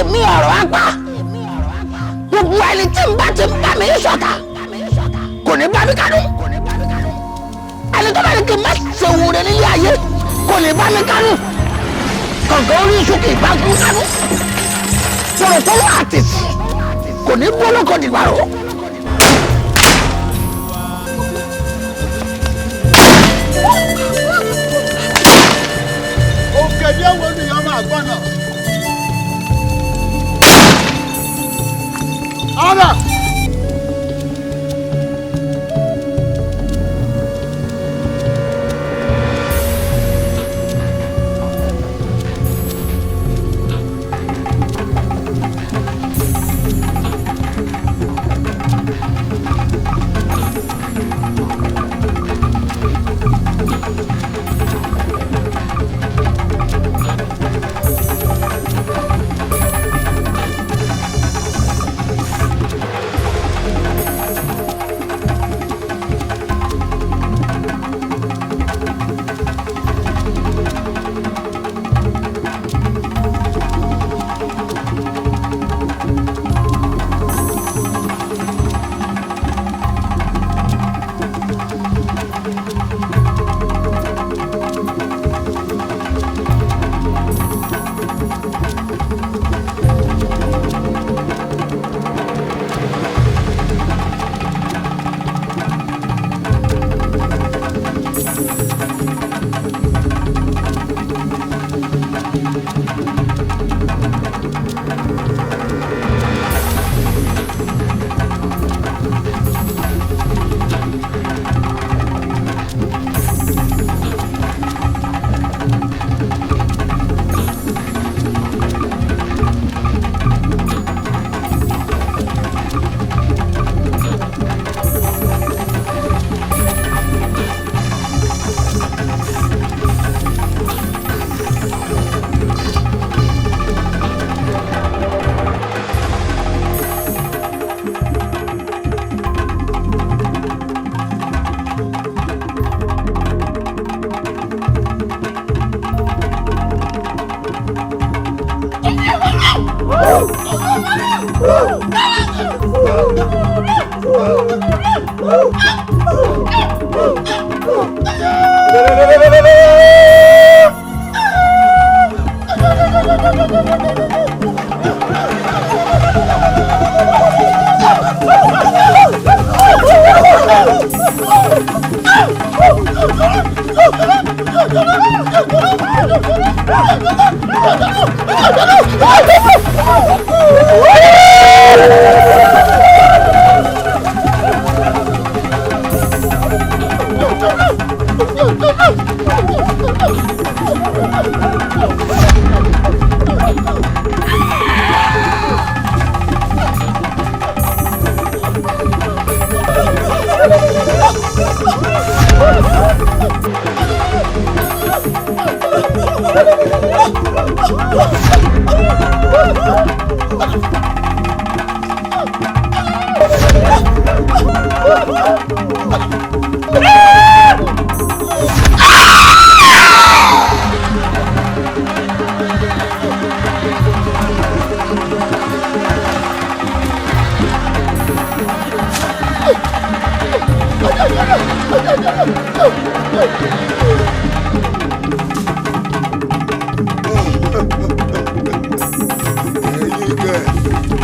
èmi ọ̀rọ̀ apá gbogbo ẹni tí ń bá mi ṣọ̀tá kò ní bá mi kánú ẹni tó bá ní kí n má ṣe wúre nílé ayé kò ní bá mi kánú kọ̀ọ̀kan orí iṣu kì í bá kú kánú pòròpórò àtìsí kò ní bọ́ lọ́kọ̀ dìgbà rò. òkèdè wo ni ìyá máa gbọ́ náà. ọ̀rọ̀.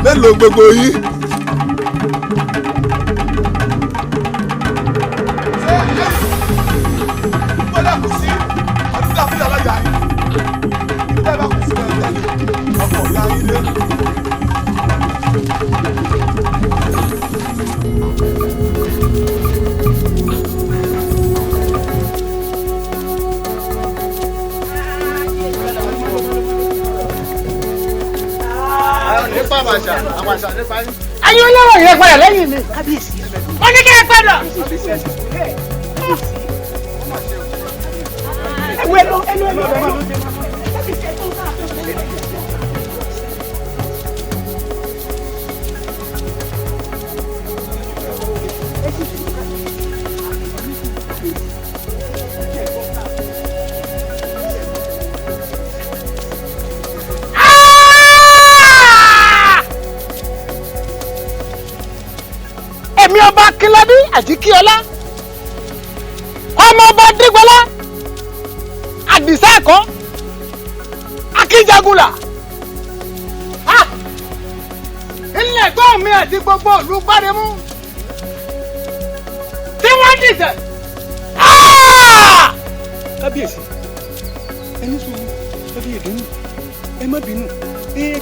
Mélòó gbogbo yín. Ayé olówó yẹn padà lẹ́yìn mi. Wọ́n ní kí ẹ padà. Àjíkíọlá ọmọ ọba Dígbọ́lá Àdìsá ẹ̀kọ́ Akíjagunlà ilé ẹ̀gbọ́n mi àti gbogbo ìlú Gbádemú tí wọ́n dìtẹ̀. Kábíyèsí ẹni sùn ẹbí ìdùnnú ẹ má bínú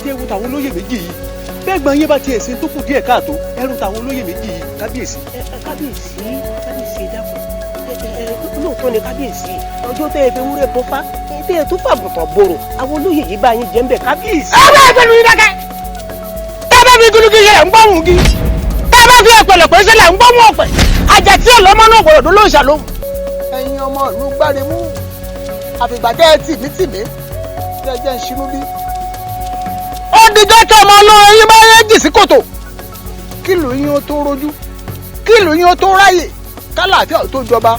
jẹ́ wo tàwọn olóyè méjì yìí bẹ́ẹ̀ gbọ́n yín bá tiẹ̀ ṣe tó kù díẹ̀ káàtó ẹrù tàwọn olóyè méjì yìí kábíyèsí. kábíyèsí dákun lóòótọ́ ni kábíyèsí ọjọ́ tẹ́ ẹ fi wúrẹ́ bọ́fá tẹ́ ẹ tó fàbùtàn bòrò àwọn olóyè yìí bá yín jẹ́ ń bẹ̀ kábíyèsí. ẹ bá ẹgbẹ́ mi dákẹ́ tẹ́ bá fi gúlùkì yẹ ń gbọ́hùn gi tẹ́ bá fi ẹ̀pẹ̀lẹ̀pẹ̀ ṣẹlẹ̀ ń gbọ́hùn ọ̀pẹ̀ àjàtí ọ̀lọ́mọ náà gbọ́dọ̀ ló ń ṣàlóhùn. ẹ̀yin ọmọ ìlú Gbádemú àfìgbà tẹ́ ẹ tìmí tẹ́ ẹ jẹ́ ń ṣinú bí. ó dijọ́ kí ọmọ ọlọ́run yín bá yẹ jì sí kòtò kí ìlú yín ó tó rojú kí ìlú yín ó tó ráyè kálàáfíà tó jọba.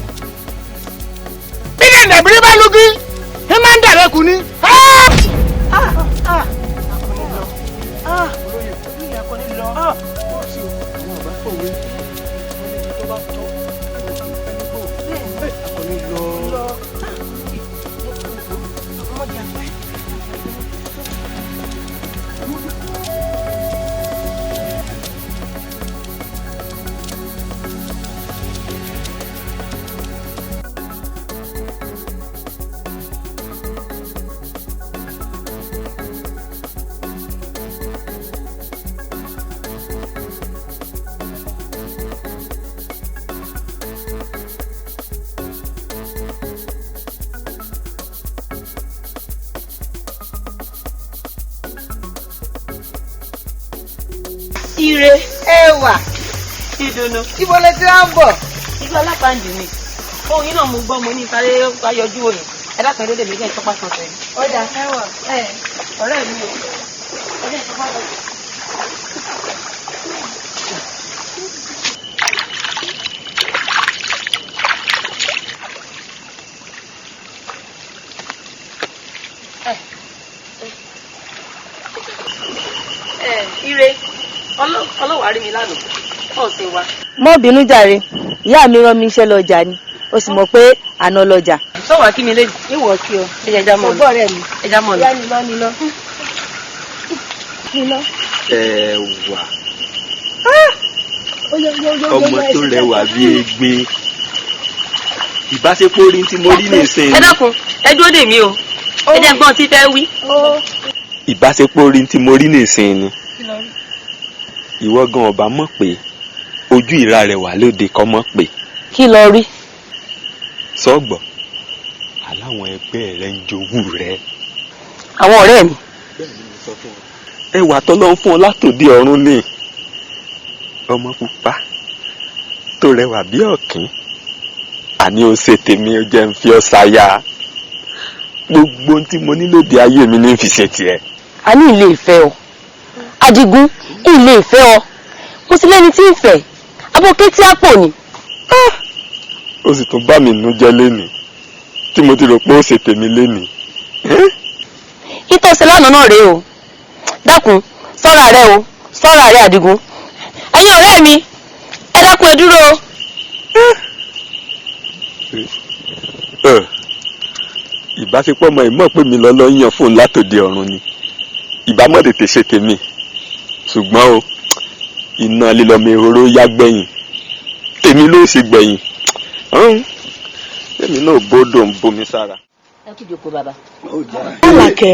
bí ní ìdẹ̀bírí bá lùgí ẹ máa ń dàrẹ́ kù ni. Ire ẹwà ìdùnnú ibo lẹ ti wá ń bọ̀. Ibi Alápàǹdì ni ohun yìí náà mo gbọ́ mo ní sáré ayọjú òyìn ẹ dákun ẹdẹdẹ mi jẹ́ ìtọ́pá san sẹ́yìn. Ọjà ẹwà ọ̀rẹ́ mi o ọjọ́ ìtọ́pá san. Ire ọlọ́wàá rí mi lánàá ọ̀sẹ̀ wa. Mọ́ bínú jàre ìyá mi rán mi iṣẹ́ lọ́jà ni ó sì mọ̀ pé àná lọ́jà. Sọ́wọ́ kí mi lè ìwọ̀ kí ọ ẹja mọ̀ ọgbọ́n rẹ̀ mi ẹja mọ̀ lọ. ìyá mi lọ ni lọ. Ẹwà ọmọ tó rẹwà bí egbin ìbáṣepọ̀ orin tí mo rí nìsín. Ẹ dákun ẹ dúró dè mí o ẹ jẹ́ gbọ́n tí fẹ́ wí. Ìbáṣepọ̀ orin tí mo rí nìsín ni ìwọ gan ọba mọ̀ pé ojú ìra rẹ̀ wà lóde kọ́ mọ̀ pé. Kí lọ rí. Sọ́gbọ̀ aláwọn ẹgbẹ́ rẹ̀ ń jowú rẹ̀. Àwọn ọ̀rẹ́ mi. Ẹwà tọ́lọ́ ń fún ọ látòdì ọ̀run ni ọmọ pupa tó rẹwà bí ọ̀kín àní ó ṣe tèmi ó jẹ́ ń fi ọ́ ṣaya gbogbo ohun tí mo ní lóde ayé mi ní fi ṣe tiẹ̀. A ní ilé ìfẹ́ ọ Adigun ilé ìfẹ́ ọ mo sì lẹ́ni tí ń fẹ́ abọ́kẹ́ tí a pò ní. Ó sì tún bá mi nú jẹ́ lénìí tí mo ti rò pé ó ṣe tèmi lénìí. Ìtọ́sẹ̀ lánàá náà rèé o dákun sọ́ra rẹ o sọ́ra rẹ Adigun ẹ̀yin ọ̀rẹ́ mi ẹ dákun ẹ dúró o. Ìbáṣepọ̀ ọmọ ìmọ̀ pé mi lọ́lọ́ yàn fóun látòdì ọ̀run ni ìbámọ̀ tètè ṣe tèmi ṣùgbọ́n o iná lílọ́mọ ehoro yá gbẹ̀yìn tèmi ló ṣe gbẹ̀yìn èmi náà bódò ń bomi sára. Ẹ kí jòkó bàbá. Àlàkẹ́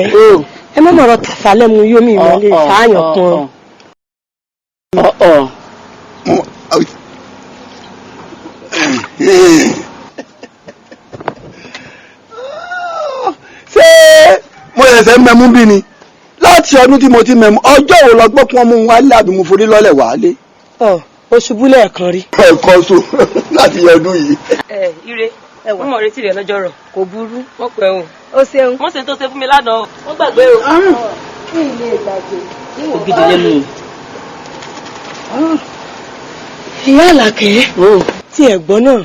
ẹ má mọ̀rọ̀ tàfà lẹ́mu yómi ìmọ̀lẹ́ fàáyàn kan. ṣé mo ṣẹ̀ṣẹ̀ mẹ́mú bí ni láti ọdún tí mo ti mẹ́mú ọjọ́ wo lọ gbọ́ kí wọ́n mú un wálé àbí mo forí lọ́lẹ̀ wálé. O ṣubú lẹ́ẹ̀kan rí. ẹ̀kọ́ so láti ọdún yìí. Ire wọ́n mọ̀ retí rẹ̀ lọ́jọ́ rọ̀ kò burú wọ́n pẹ́ o. O ṣeun. Wọ́n ṣe tó ṣe fún mi lánàá o wọ́n gbàgbé o. Kí ilé ìgbàgbé. Ògidì lẹ́nu. Ìyá Àlàkẹ́ tí ẹ̀gbọ́n náà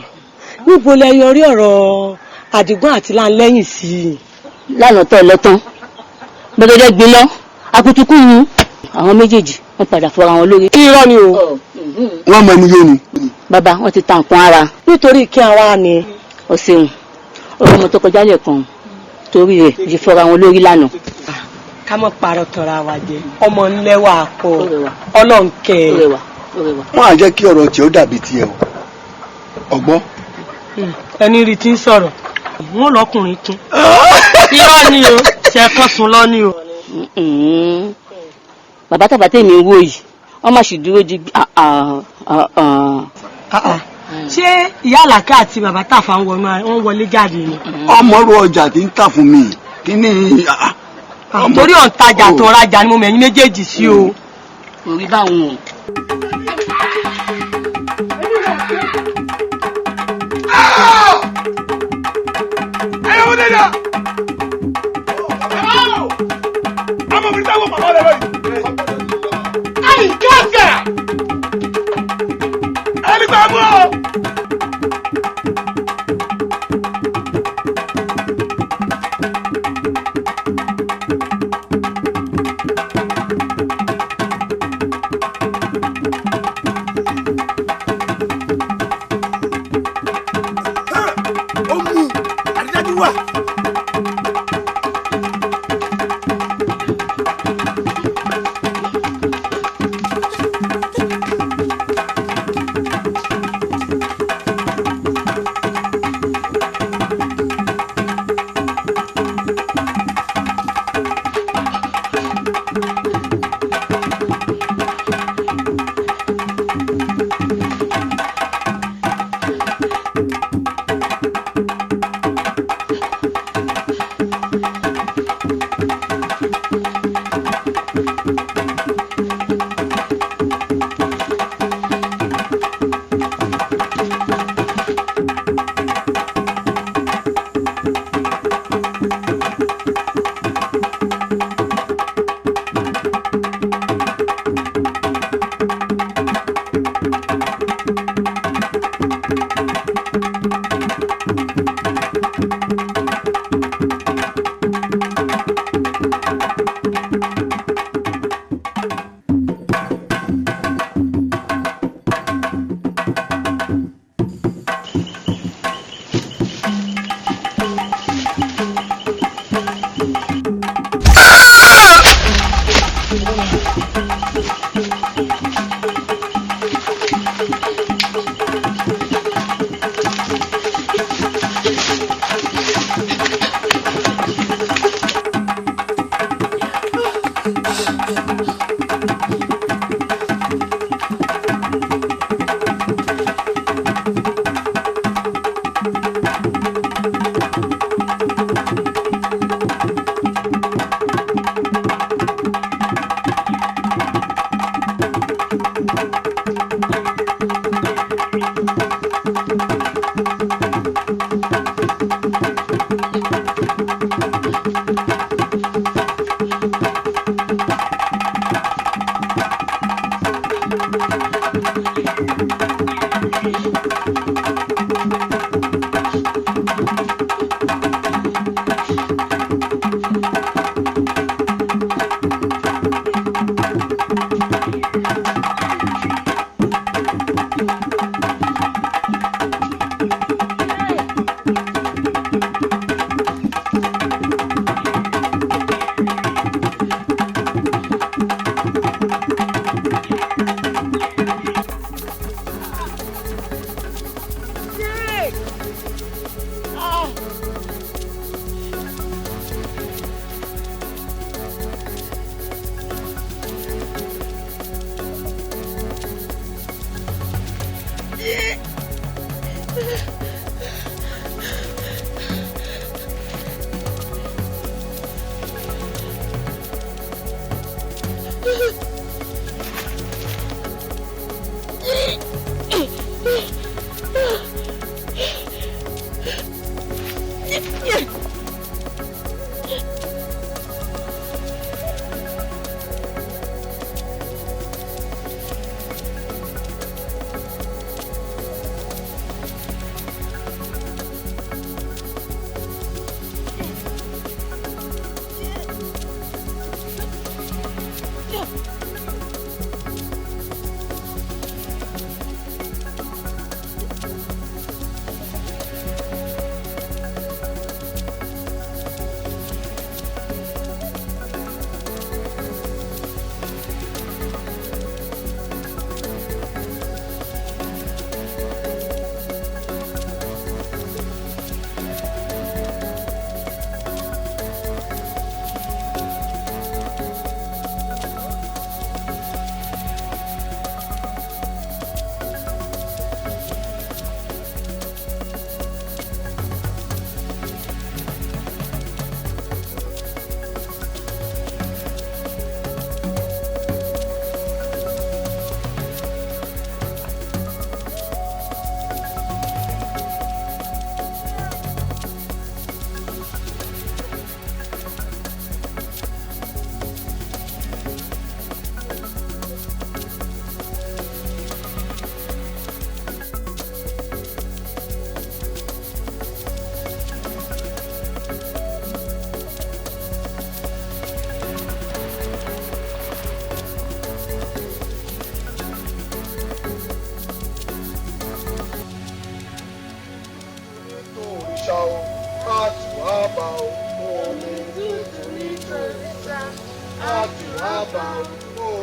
níbo lẹ yọrí ọ̀rọ̀ Àdìgún àti Láńlẹ́yìn sí i. Lánàá tọ́ lọ́tán gbẹgẹdẹ gbin lọ akutuku yín àwọn méjèèjì wọ́n padà fọra wọn lórí. Irọ́ ni o. wọ́n mọ ẹnu yé ni bàbá wọn ti ta nǹkan ara. Nítorí kí àwa ni. Ó ṣeun ọ̀rọ̀ ọmọ tó kọjá lẹ́ẹ̀kan torí rẹ̀ yìí fọ́ra wọn lórí lánàá. Ká mọ̀ parọ́ tọ́ra wa jẹ ọmọ ńlẹ́wà pọ̀ ọlọ́nkẹ́. wọ́n á jẹ́ kí ọ̀rọ̀ tí ó dàbí tiẹ̀ o ọgbọ́n. Ẹni rí tí ń sọ̀rọ̀ wọn lọkùnrin kún. Irọ́ ni o ṣe kán sun lọ ni o. Bàbá tàbá tèmi ń wò yìí wọ́n má sì dúró di. Ṣé ìyá Àlàkẹ́ àti bàbá Tàfà wọ́n wọlé jáde ni? ọmọrú ọjà tí ń tà fún mi kí ni. Torí ọ̀ntajà tó rajà ni mo mẹ̀yìn méjèèjì sí o. Orí báwọn o.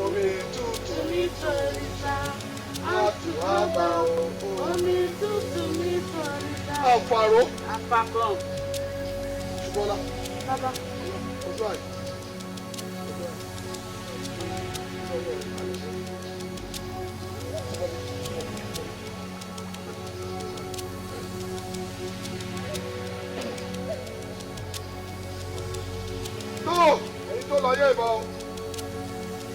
omi tútù nítorí sá àtù àbá omi tútù nítorí sá. àfàrò. àfàkàn. ṣùgbọ́n bàbá. ojú àyè. tó èyí tó lọ yé ìbọn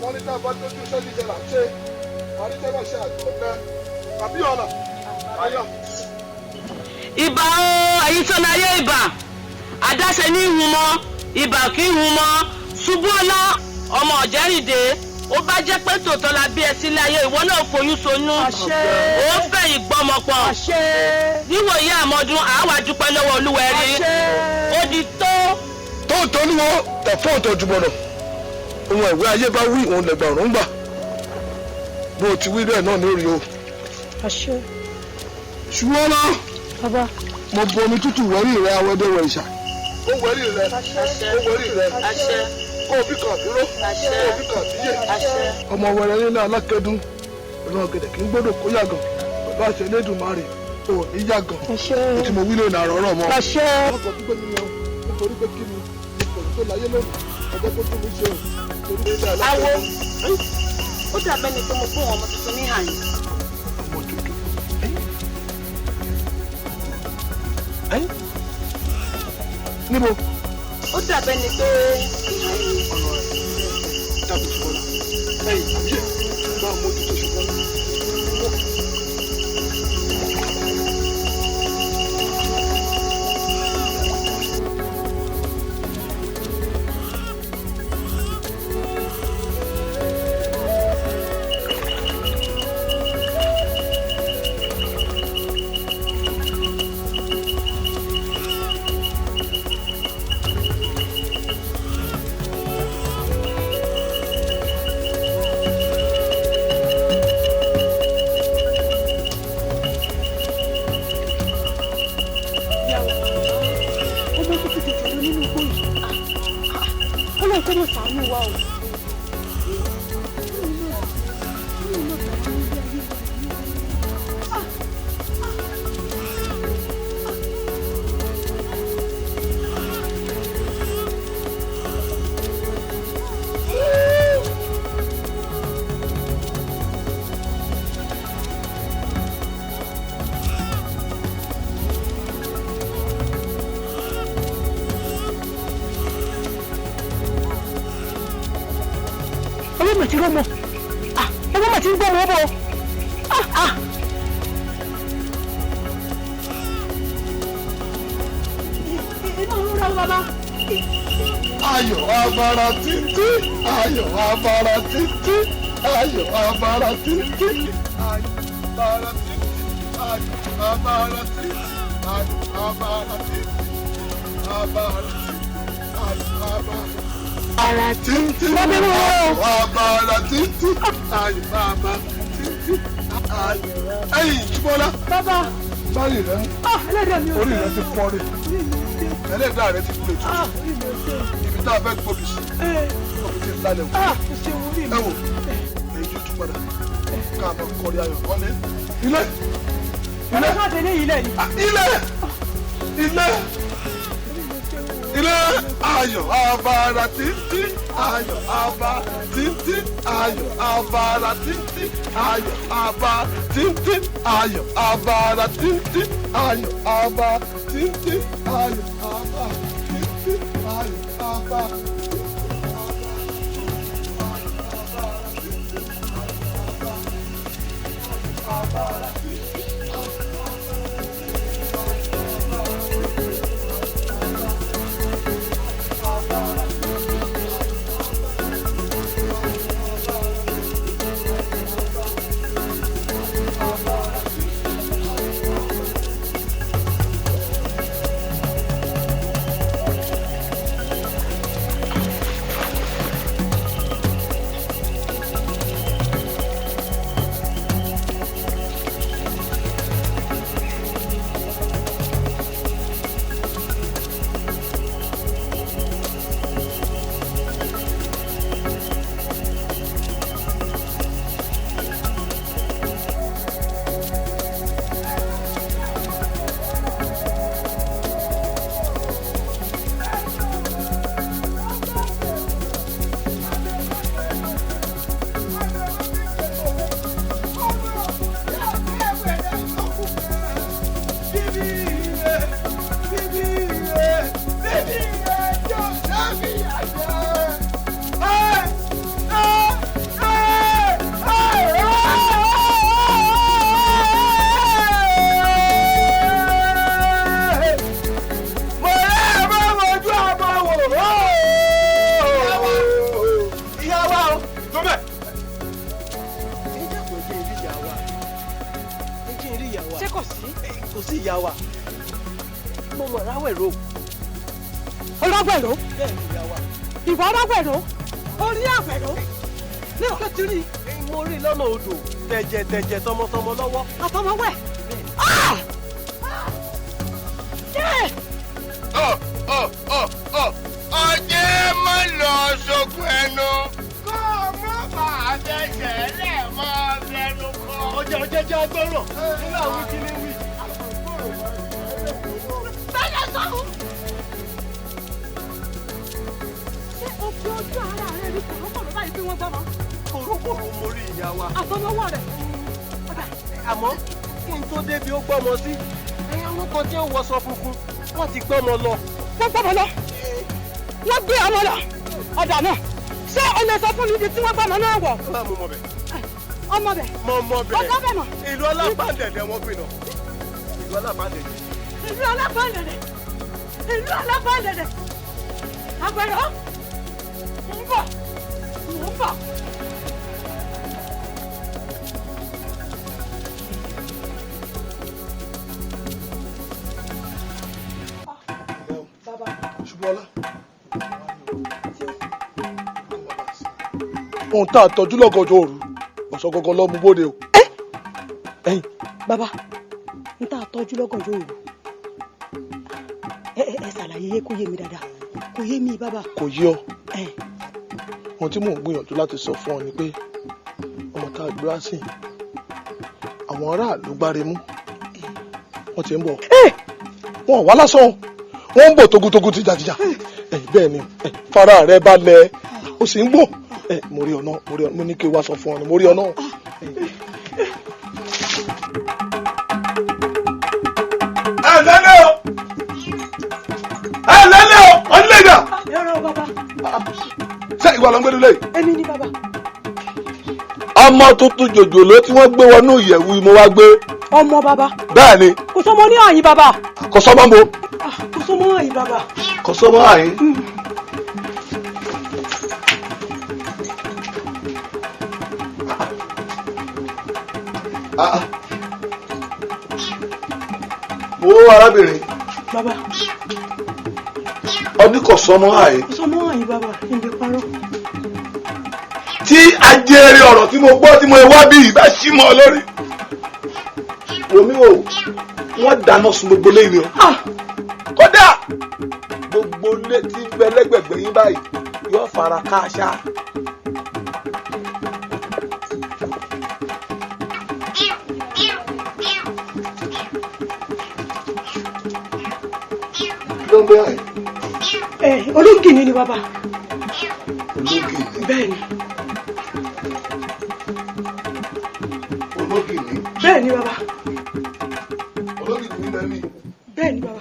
wọn ní tá a bá tójú iṣẹ́ jíjẹ là ń ṣe àríṣẹ́ náà ṣe àjọ ọ̀tẹ́ tàbí ọ̀nà ayọ̀. ìbà o èyí tó láyé ìbà àdáṣe ní ìhun mọ́ ìbà kì í hun mọ́ ṣubú ọlá ọmọ ọ̀jẹ́rìndé ó bá jẹ́ pé tòótọ́ la bí ẹ sílé ayé ìwọ náà foyún sonú ó fẹ̀yìn gbọ́mọpọ̀ níwòye àmọ́dún àwa dúpẹ́ lọ́wọ́ olúwẹ̀rí ó di tó. tóòtọ́ ni wọ́n tẹ̀ fún ọ̀tọ̀ jùbọ̀nà ohun ìwé ayé bá wí òun lẹ̀gbà ọ̀run gbà bó o ti wí bẹ́ẹ̀ náà ní orí o. ṣùgbọ́n náà mo bu omi tútù wẹ́rí rẹ awẹ́dẹ́wẹ̀ ìṣà. ó wẹ́rí rẹ ó wẹ́rí rẹ kó o bí kan dúró kó o bí kan díyè. ọmọ wẹrẹ nílé alákẹ́dùn ìran ọ̀gẹ̀dẹ̀ kì í gbọ́dọ̀ kó yàgàn pẹ̀lú àṣẹ Elédùmarè ò ní yàgàn ètò mo wí lónìí àrọ̀rọ̀ mọ́. ọkọ̀ gbígbé mi lọ nítorí pé kí ni ìpòrí tó láyé lónìí ọjọ́ tó tún mi ṣe o torí ilé alákẹ́dùn. ó dàbẹ́ ni pé mo fún ọmọ tuntun ní àyè. ọmọ tuntun. níbo. ó dàbẹ́ ni pé tàbí ṣùgbọ́n ẹ̀yìn àbíyè máa mójútó ṣùgbọ́n. Ayọ̀ abara títí, ayọ̀ abara títí, ayọ̀ abara títí, ayọ̀ abara títí, ayọ̀ abara títí, ayọ̀ abara títí, abara títí, ayọ̀ abara títí, ayọ̀ abara títí, ayọ̀. Ẹ̀yin Jíbọ́lá. Bàbá. Báyìí rẹ̀ orí rẹ̀ ti pọ́n rí. Ẹlẹ́dàá rẹ̀ ti kúrò jù. Ibi tá a fẹ́ gbòbí sí. Ọ̀bí ti lálẹ́ wò. Ẹ wò, èyí tó tún padà. Ká a máa kọrí ayọ̀ kọ́lé. Ilé. Ilé. Ilé. Ilé. Ayọ̀ abara títí. Ayọ̀ abara títí. Ayọ̀ abara títí. Ayọ̀ abara títí. Ayọ̀ abara títí. Ayọ̀ abara títí. Ayọ̀ abara títí. Ayọ̀ abara. kò sí ìyá wa mo mọ̀ ráwẹ̀rọ. ọlọ́gbẹ̀rọ bẹ́ẹ̀ ni ìyá wa. ìwọ ọlọ́gbẹ̀rọ orí àgbẹ̀rọ ní òkè tí rí. mo rí lọ́nà odò tẹ̀jẹ̀ tọmọtọmọ lọ́wọ́. àtọmọwẹ̀. ọjẹ́ má lọ sókun ẹnu kó má bàa fẹsẹ̀ lẹ̀ mọ́ fẹnu kọ. ọjà jẹ́ agbọ́rọ̀ nínú àwọn ìkíni wí. bẹ́ẹ̀ sọ́hún. ṣé o fi ojú ara rẹ rí kòrókòrò báyìí bí wọ́n gbọ́ mọ́? kòrókòrò mo rí ìyá wa. àtọmọwọ́ rẹ̀. àmọ́ kí n tó débi ó gbọ́mọ sí ẹ̀yà àwọn kan tí ó wọṣọ funfun wọ́n ti gbọ́mọ lọ. wọ́n gbọ́mọ lọ. wọ́n gbé ọmọ lọ. ọ̀dà náà ṣé o lè sọ fún mi ibi tí wọ́n gbọ́mọ náà wọ̀? mo mọ̀ bẹ̀. ọmọ bẹ̀. mo mọ̀ bẹ̀. ọjọ́ bẹ̀ mọ̀. ìlú alábàndẹ̀dẹ̀ wọ́n gbé lọ. ìlú alábàndẹ̀dẹ̀. ìlú alábàndẹ̀dẹ̀. ìlú alábàndẹ̀dẹ̀. àgbẹ̀rọ ń bọ̀ ń bọ̀. Ṣùgbọ́nlá ohun tá a tọ́jú lọ́gọ́jọ́ òru ọ̀sán gangan lọ́mú bóde o. ẹ̀yin bàbá n tá a tọ́jú lọ́gọ́jọ́ òru ẹ ṣàlàyé kó yé mi dáadáa kó yé mi bàbá. kò yé ọ ohun tí mò ń gbìyànjú láti sọ fún ọ ni pé ọmọ tá a gbéra sí àwọn aráàlú gbáre mú wọ́n ti ń bọ̀ wọn ò wá lásán wọ́n ń bọ̀ togutogu tìjàtìjà bẹ́ẹ̀ ni fara rẹ balẹ̀ ó sì ń bọ̀ mo rí ọ̀nà mo ní kí n wá sọ fún ọ ni mo rí ọ̀nà. ẹ lẹ́lẹ́ o ọ̀nlẹ́dà. ẹ̀rọ bàbá. ṣé ìwà ló ń gbẹ́dúlé. èmi ni bàbá. ọmọ tuntun jòjòló tí wọ́n gbé wọnú ìyẹ̀wù mo wá gbé. ọmọ bàbá. bẹ́ẹ̀ ni. kò sọmọ ní àyín bàbá. kò sọmọ mo. kò sọmọ àyín bàbá. kò sọmọ àyín. wo arábìnrin. bàbá. ọdún kò sọmọ àyín. kò sọmọ àyín bàbá ìbí parọ́. tí ajẹ́rì ọ̀rọ̀ tí mo gbọ́ tí mo wá bí ìbá sí mọ́ ọ lórí. omi o wọ́n dáná sun gbogbo lẹ́yìn o. kódà gbogbo létí gbẹlẹ́gbẹ̀gbẹ̀ yín báyìí yóò fara káàṣá. ló ń bẹ àyè. ológìní ni bàbá. ológìní. bẹ́ẹ̀ ni. ológìní. bẹ́ẹ̀ ni bàbá. ológìní ní bẹ́ẹ̀ ni. bẹ́ẹ̀ ni bàbá.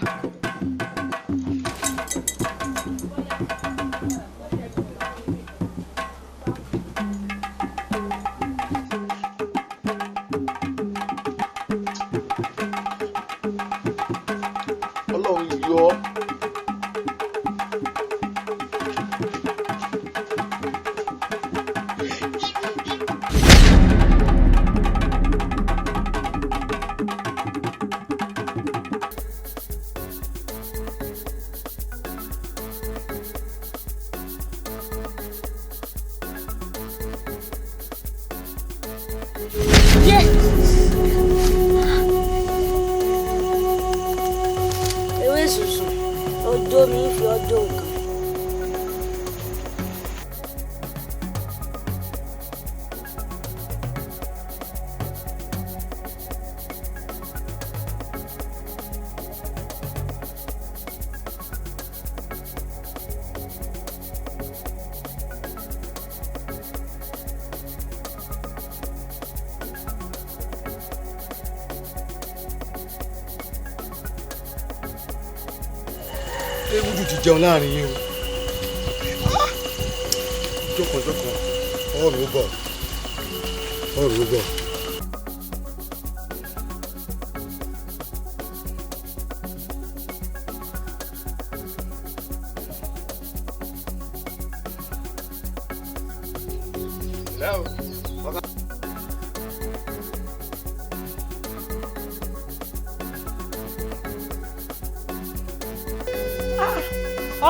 ọlọ́run yọ ọ́. ewé sùsù ọjọ́ mi fi ọjọ́ nǹkan. ewúdù ti jẹun láàrin yín o. jókòó ọ̀rọ̀ bọ̀.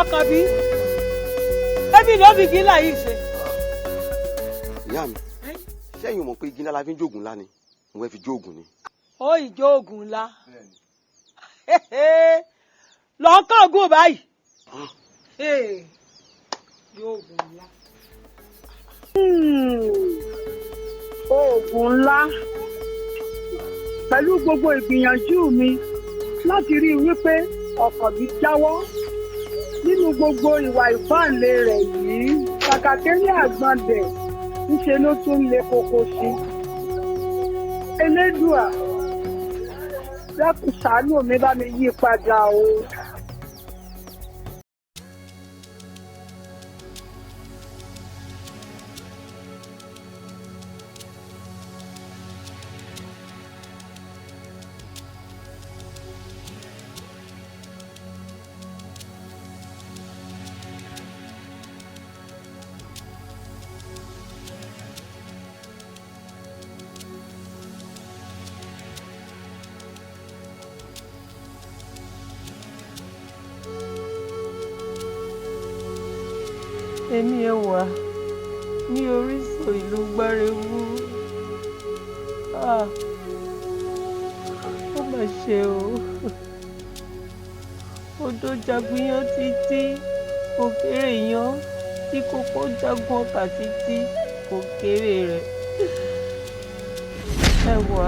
ọkàn bí ẹbí ló fi gíńlá yìí ṣe. ìyá mi sẹ́yìn mọ̀ pé igi ńlá la fi ń jóògùn ńlá ni mo fẹ́ fi jóògùn ni. ó ìjó oògùn ńlá lọ́kàn gùn báyìí yóò oògùn ńlá. oògùn ńlá pẹ̀lú gbogbo ìgbìyànjú mi láti rí i wípé ọkọ mi jáwọ́ nínú gbogbo ìwà ìfáàlè rẹ̀ yìí kàkàkẹ́rẹ́ àgbọ̀ndẹ̀ ńṣe ló tún lé koko sí. Elédùà dákun ṣàánú mi bá mi yí padà o. èmi ẹ wà ní orísun ìlú Gbárewu. Ó mà ṣe o. Odò jagunyan títí kò kéré yan, tí kòkó jagun ọkà títí kò kéré rẹ̀. Ẹ wà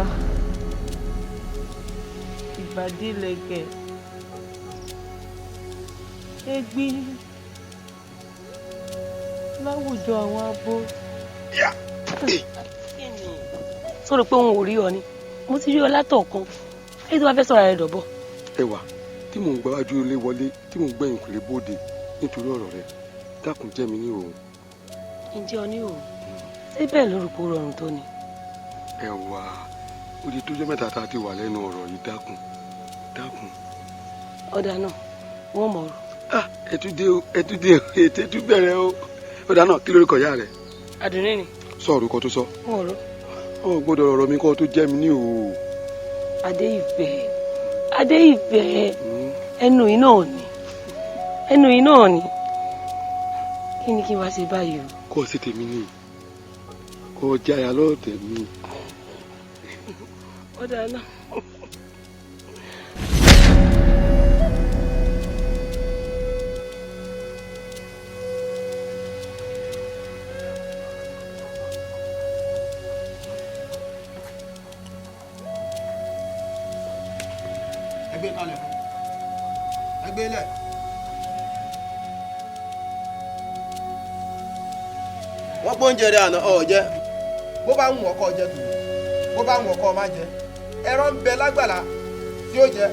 ìbàdí lẹ̀kẹ̀ ẹ̀gbin láwùjọ àwọn abo. sọ̀rọ̀ pé òun ò rí ọ ni mo ti rí ọ látọ̀kan èyí tó bá fẹ́ sọ̀rọ̀ rẹ̀ dọ̀bọ̀. ẹwà tí mò ń gbáwájú ilé wọlé tí mò ń gbẹ̀yìn kùlé bóde nítorí ọ̀rọ̀ rẹ̀ dákun jẹ́ mi ní òun. ǹjẹ́ ọ ní òun ṣé bẹ́ẹ̀ lórúkọ rọrùn tó ni. ẹwà ó di tó jẹ́ mẹ́ta tá a ti wà lẹ́nu ọ̀rọ̀ yìí dákun dákun. ọ̀dà náà wọ́n mọ̀ ọ́. ẹtúndé o ètò bẹ̀rẹ̀ o ọ̀dà náà kí lórúkọ ìyá rẹ̀. àdùnní ni. sọ orúkọ tó sọ. wọn rọ. ọ gbọ́dọ̀ ọ̀rọ̀ mi kọ tó jẹ́ mi ní o. Adéìfẹ́ ẹnu yìí náà ni ẹnu yìí náà ni kí ni kí n wá ṣe báyìí o. kọ́ ọ sí tèmi ní kọ́ ọ jáya lọ́ọ̀ tèmi. ọ̀dà náà. ẹgbẹ́ kalẹ̀ ẹgbẹ́ lẹ̀. wọ́n gbóúnjẹ rẹ̀ àná ọ̀ jẹ́ bó bá ń wọ̀ kọ́ jẹ tòun bó bá ń wọ̀ kọ́ má jẹ ẹran ń bẹ lágbàlá tí ó jẹ.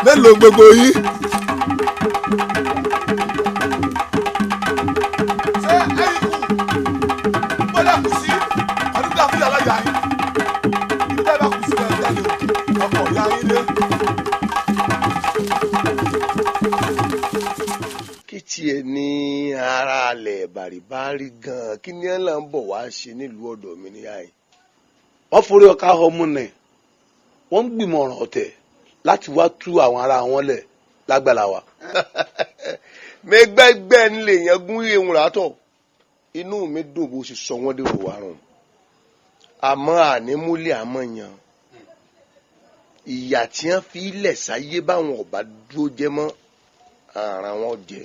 Mélòó gbogbo yín. Ṣé ẹ̀yin kù bọ́lá kù sí ọdún tó àfihàn aláya yín? Ibi tẹ́ bá kù sí ẹ̀ jáde ọkọ̀ ìyá yín lé. Kí tiẹ̀ ní ara alẹ̀ bàrìbárí gan-an kí ni ẹ̀ là ń bọ̀ wá ṣe nílùú ọ̀dọ̀ mi ní àyè. Wọ́n forí ọkà ọmọ nẹ̀ wọ́n ń gbìmọ̀ ọ̀ràn ọ̀tẹ̀ láti wá tú àwọn ará wọn lẹ̀ lágbàlá wa. Mẹgbẹ́gbẹ́ ń lè yan gún ehun rátọ̀ inú mi dùn bó ṣe sọ wọ́n dé wò wá rùn àmọ́ ànímúlẹ̀ àmọ́ yan ìyà tí wọ́n fi ilẹ̀ sáyé báwọn ọba dúró jẹ́ mọ́ ara wọn jẹ.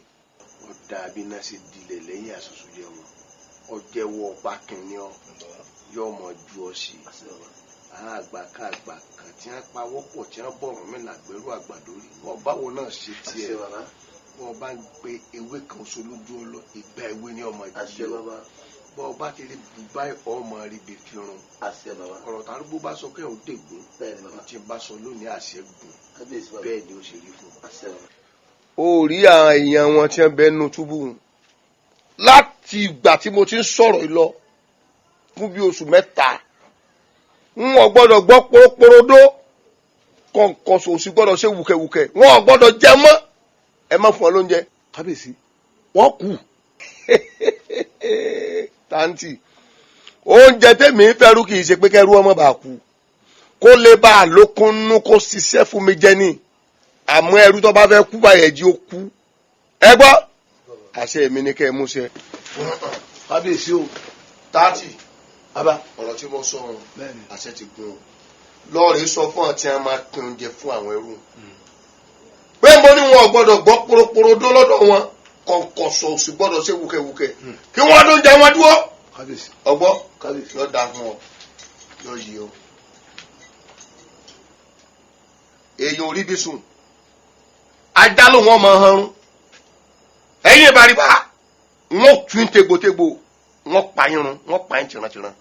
Ó dàbí náà ṣe dilẹ̀ lẹ́yìn àṣoṣo jẹ wọn ọjẹ́wọ́ ọba kìnìún ọ yóò mọ ju ọ sí àgbà káàgbà kan tí wọ́n pa wọ́pọ̀ tí wọ́n bọ̀rùn mí làgbẹ́rù àgbàdórí wọn báwo náà ṣe tiẹ̀ wọn bá ń gbé ewé kan solójú ọlọ ìgbà ewé ní ọmọ ìjì bọ́ ọba ti rí bùbá ọmọ rí bí fi rún ọ̀rọ̀ tàrúgbó bá sọ kẹ́ ò dègún tí bá sọ lónìí àṣẹgùn bẹ́ẹ̀ ni ó ṣe rí fún un. ó rí àwọn èèyàn wọn tí wọ́n bẹ nínú túbú láti ìgbà tí mo ti ń sọ̀rọ̀ lọ fún bí oṣù mẹ́ta wọn ò gbọ́dọ̀ gbọ́ porodó kọ̀ǹkọ̀ sòsì gbọ́dọ̀ ṣe wùkẹ̀wùkẹ̀ wọn ò gbọ́dọ̀ jẹ mọ́ ẹ má fún ọ lóúnjẹ. Kábíyèsí wọ́n kù. Tanti oúnjẹ tèmi fẹ́rù kì í ṣe pé kẹ́rú ọmọ bá kú kó lè bá a lókunnú kó ṣiṣẹ́ fún mi jẹ ní àmọ́ ẹrú tó bá fẹ́ kú báyẹn jí ó kú ẹ gbọ́ àṣẹ mi ní kẹ́ ẹ múṣẹ. Kábíyèsí o Tanti bàbá ọ̀rọ̀ tí mo sọ ọ̀run àṣẹ ti gun o lọ́ọ̀rẹ́ sọ fún ọ tí a máa pín oúnjẹ fún àwọn ẹrú pé mo ní wọn ò gbọ́dọ̀ gbọ́ porodó lọ́dọ̀ wọn kọ̀ǹkọ̀sọ̀ òsì gbọ́dọ̀ ṣe wùkẹ̀wùkẹ̀ kí wọ́n ló ń jẹ wọn dúró ọgbọ́ yóò dáa fún ọ yóò yí o. èèyàn ò rí bí sùn ajá ló wọn máa hanrun ẹ̀yìn ìbàrìbà wọn tún tegbòtegbò wọn pa irun wọn pa yín tìrantìran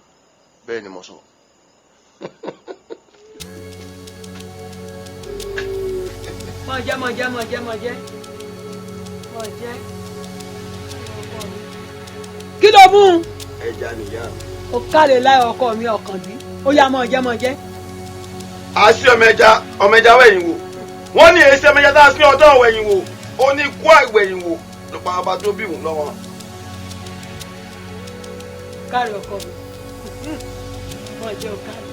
bẹ́ẹ̀ ni mo sọ. mọ̀jẹ́. Kí ló mú un? Ẹja nìyá. Ó kálẹ̀ láì ọkọ mi ọ̀kàndí. Ó yá mọ̀jẹ́. Àṣì ọmọ ẹja wẹ̀yìn wò. Wọ́n ní èsì ọmọ ẹja tá a sí ọjọ́ wẹ̀yìn wò. Ó ní kú àìwẹ̀yìn wò lọ́pàá ọba tó bí òun lọ́wọ́. Kárí ọkọ mi. Mọ̀jẹ́ ò kárí.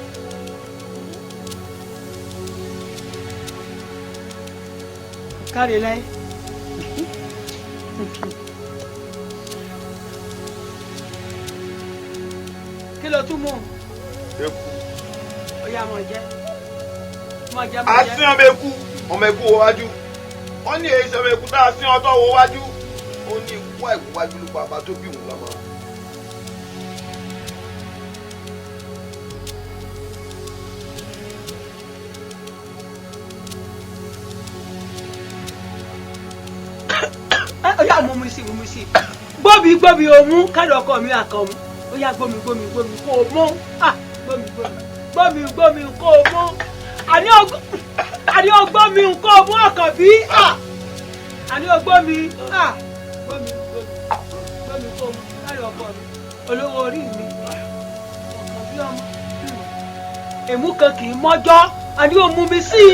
Kárí láì. Kí ló tún mú? Eku. Ó yá mọ̀jẹ́. Àsín ọmọ eku wo wájú. Wọ́n ní èsì ọmọ eku tá a sín ọtọ́ wo wájú. Ó ní ikú àìkú wájú ló pa bá tó bí òun lọ́mọ. mú mi sí gbóbi òmú káàdì ọkọ mi àkànmú ó yá gbómi kó o mú gbómi kó o mú àní ọgbọ́mi kó o mú ọkàn bí àní ọgbọ́mi gbómi kó o mú káàdì ọkọ mi olówó orí mi ọkàn bí ọmọ èmú kan kì í mọ́jọ́ àní ó mú mi sí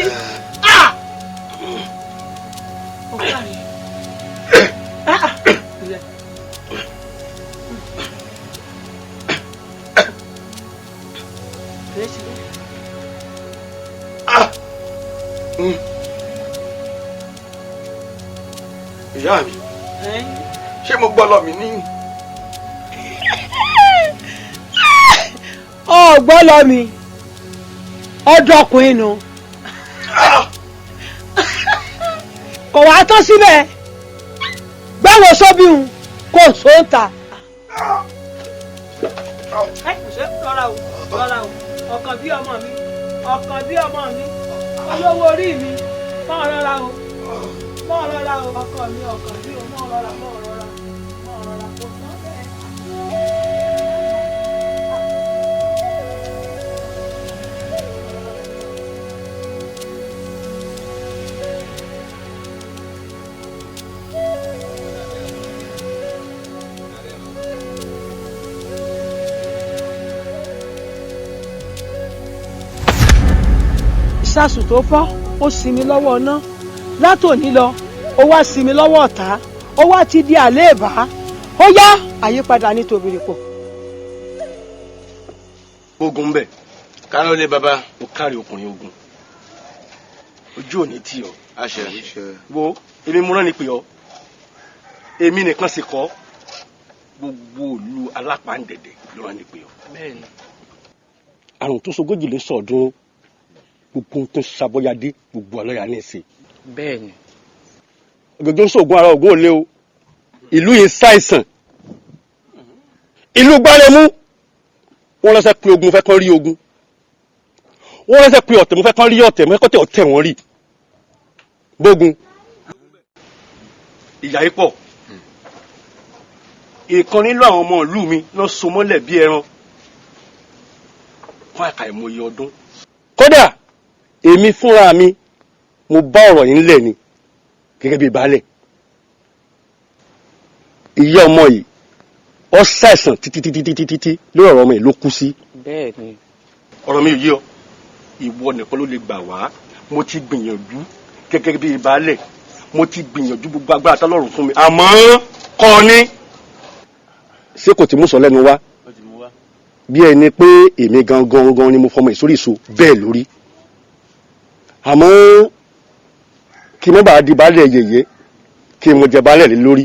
ìyá mi ṣé mo gbọ́ lọ mi ní. gbọ́ lọ mi ọdún ọkùnrin nù kò wá tán síbẹ̀ gbẹ́wò sóbìhun kò sóńtà. rọra o ọkàn bí ọmọ mi olówó orí mi mọ́ rọra o ọkọ mi ọkàn bí o mọ́ rọra kò tán bẹ́ẹ̀. ìsásù tó fọ́ ó sinmi lọ́wọ́ ọ̀nà látòní lọ ó wá sinmi lọ́wọ́ ọ̀tá ó wá ti di àléèbá ó yá àyípadà ní tòbìrì pọ̀. ogun bẹ kárọ̀lẹ́ bàbá ó kárí ọkùnrin ogun ojú òní tí ọ àṣẹ wo èmi múra ni pé ọ èmi nìkan sì kọ́ gbogbo òlu alápàǹdẹ̀dẹ̀ ló wà ní pé ọ. àrùn tó sogójì lè sọ̀ọ́dún gbogbo tó ṣàbọ̀yadé gbogbo ọlọ́yà ní ìsìn. bẹ́ẹ̀ni. ògòjò ń sògùn ara ògùn òlé o ìlú yìí ṣàìsàn ìlú gbáremú wọn lọ́sẹ̀ pé ogun fẹ́ kán rí ogun wọn lọ́sẹ̀ pé ọ̀tẹ̀ mo fẹ́ kán rí ọ̀tẹ̀ mo fẹ́ kọ́tẹ̀ ọ̀tẹ̀ wọn rí bógun. ìyá yìí pọ̀ ìkan nínú àwọn ọmọ ìlú mi lọ so mọ́lẹ̀ bí ẹran fún àkàìmọye ọdún. kódà èmi fúnra mi mo bá ọ̀rọ̀ yìí ńlẹ̀ ni gẹ́gẹ́ bí baálẹ̀ ìyá ọmọ yìí ó ṣàìsàn títí lórí ọ̀rọ̀ ọmọ yìí ló kú sí. bẹ́ẹ̀ni. ọ̀rọ̀ mi ò yé ọ ìwọ nìkan ló lè gbà wá mo ti gbìyànjú gẹ́gẹ́ bí baálẹ̀ mo ti gbìyànjú gbogbo agbára tọ́lọ́run fún mi àmọ́ kọ́ ni. ṣé kò tí mú sọ lẹ́nu wá bí ẹni pé èmi gangan ni mo fọmọ ìsóríso bẹ́ẹ̀ lórí àmọ́ kí mo bá di baálẹ̀ yẹ̀yẹ́ kí mo jẹ baálẹ̀ lé lórí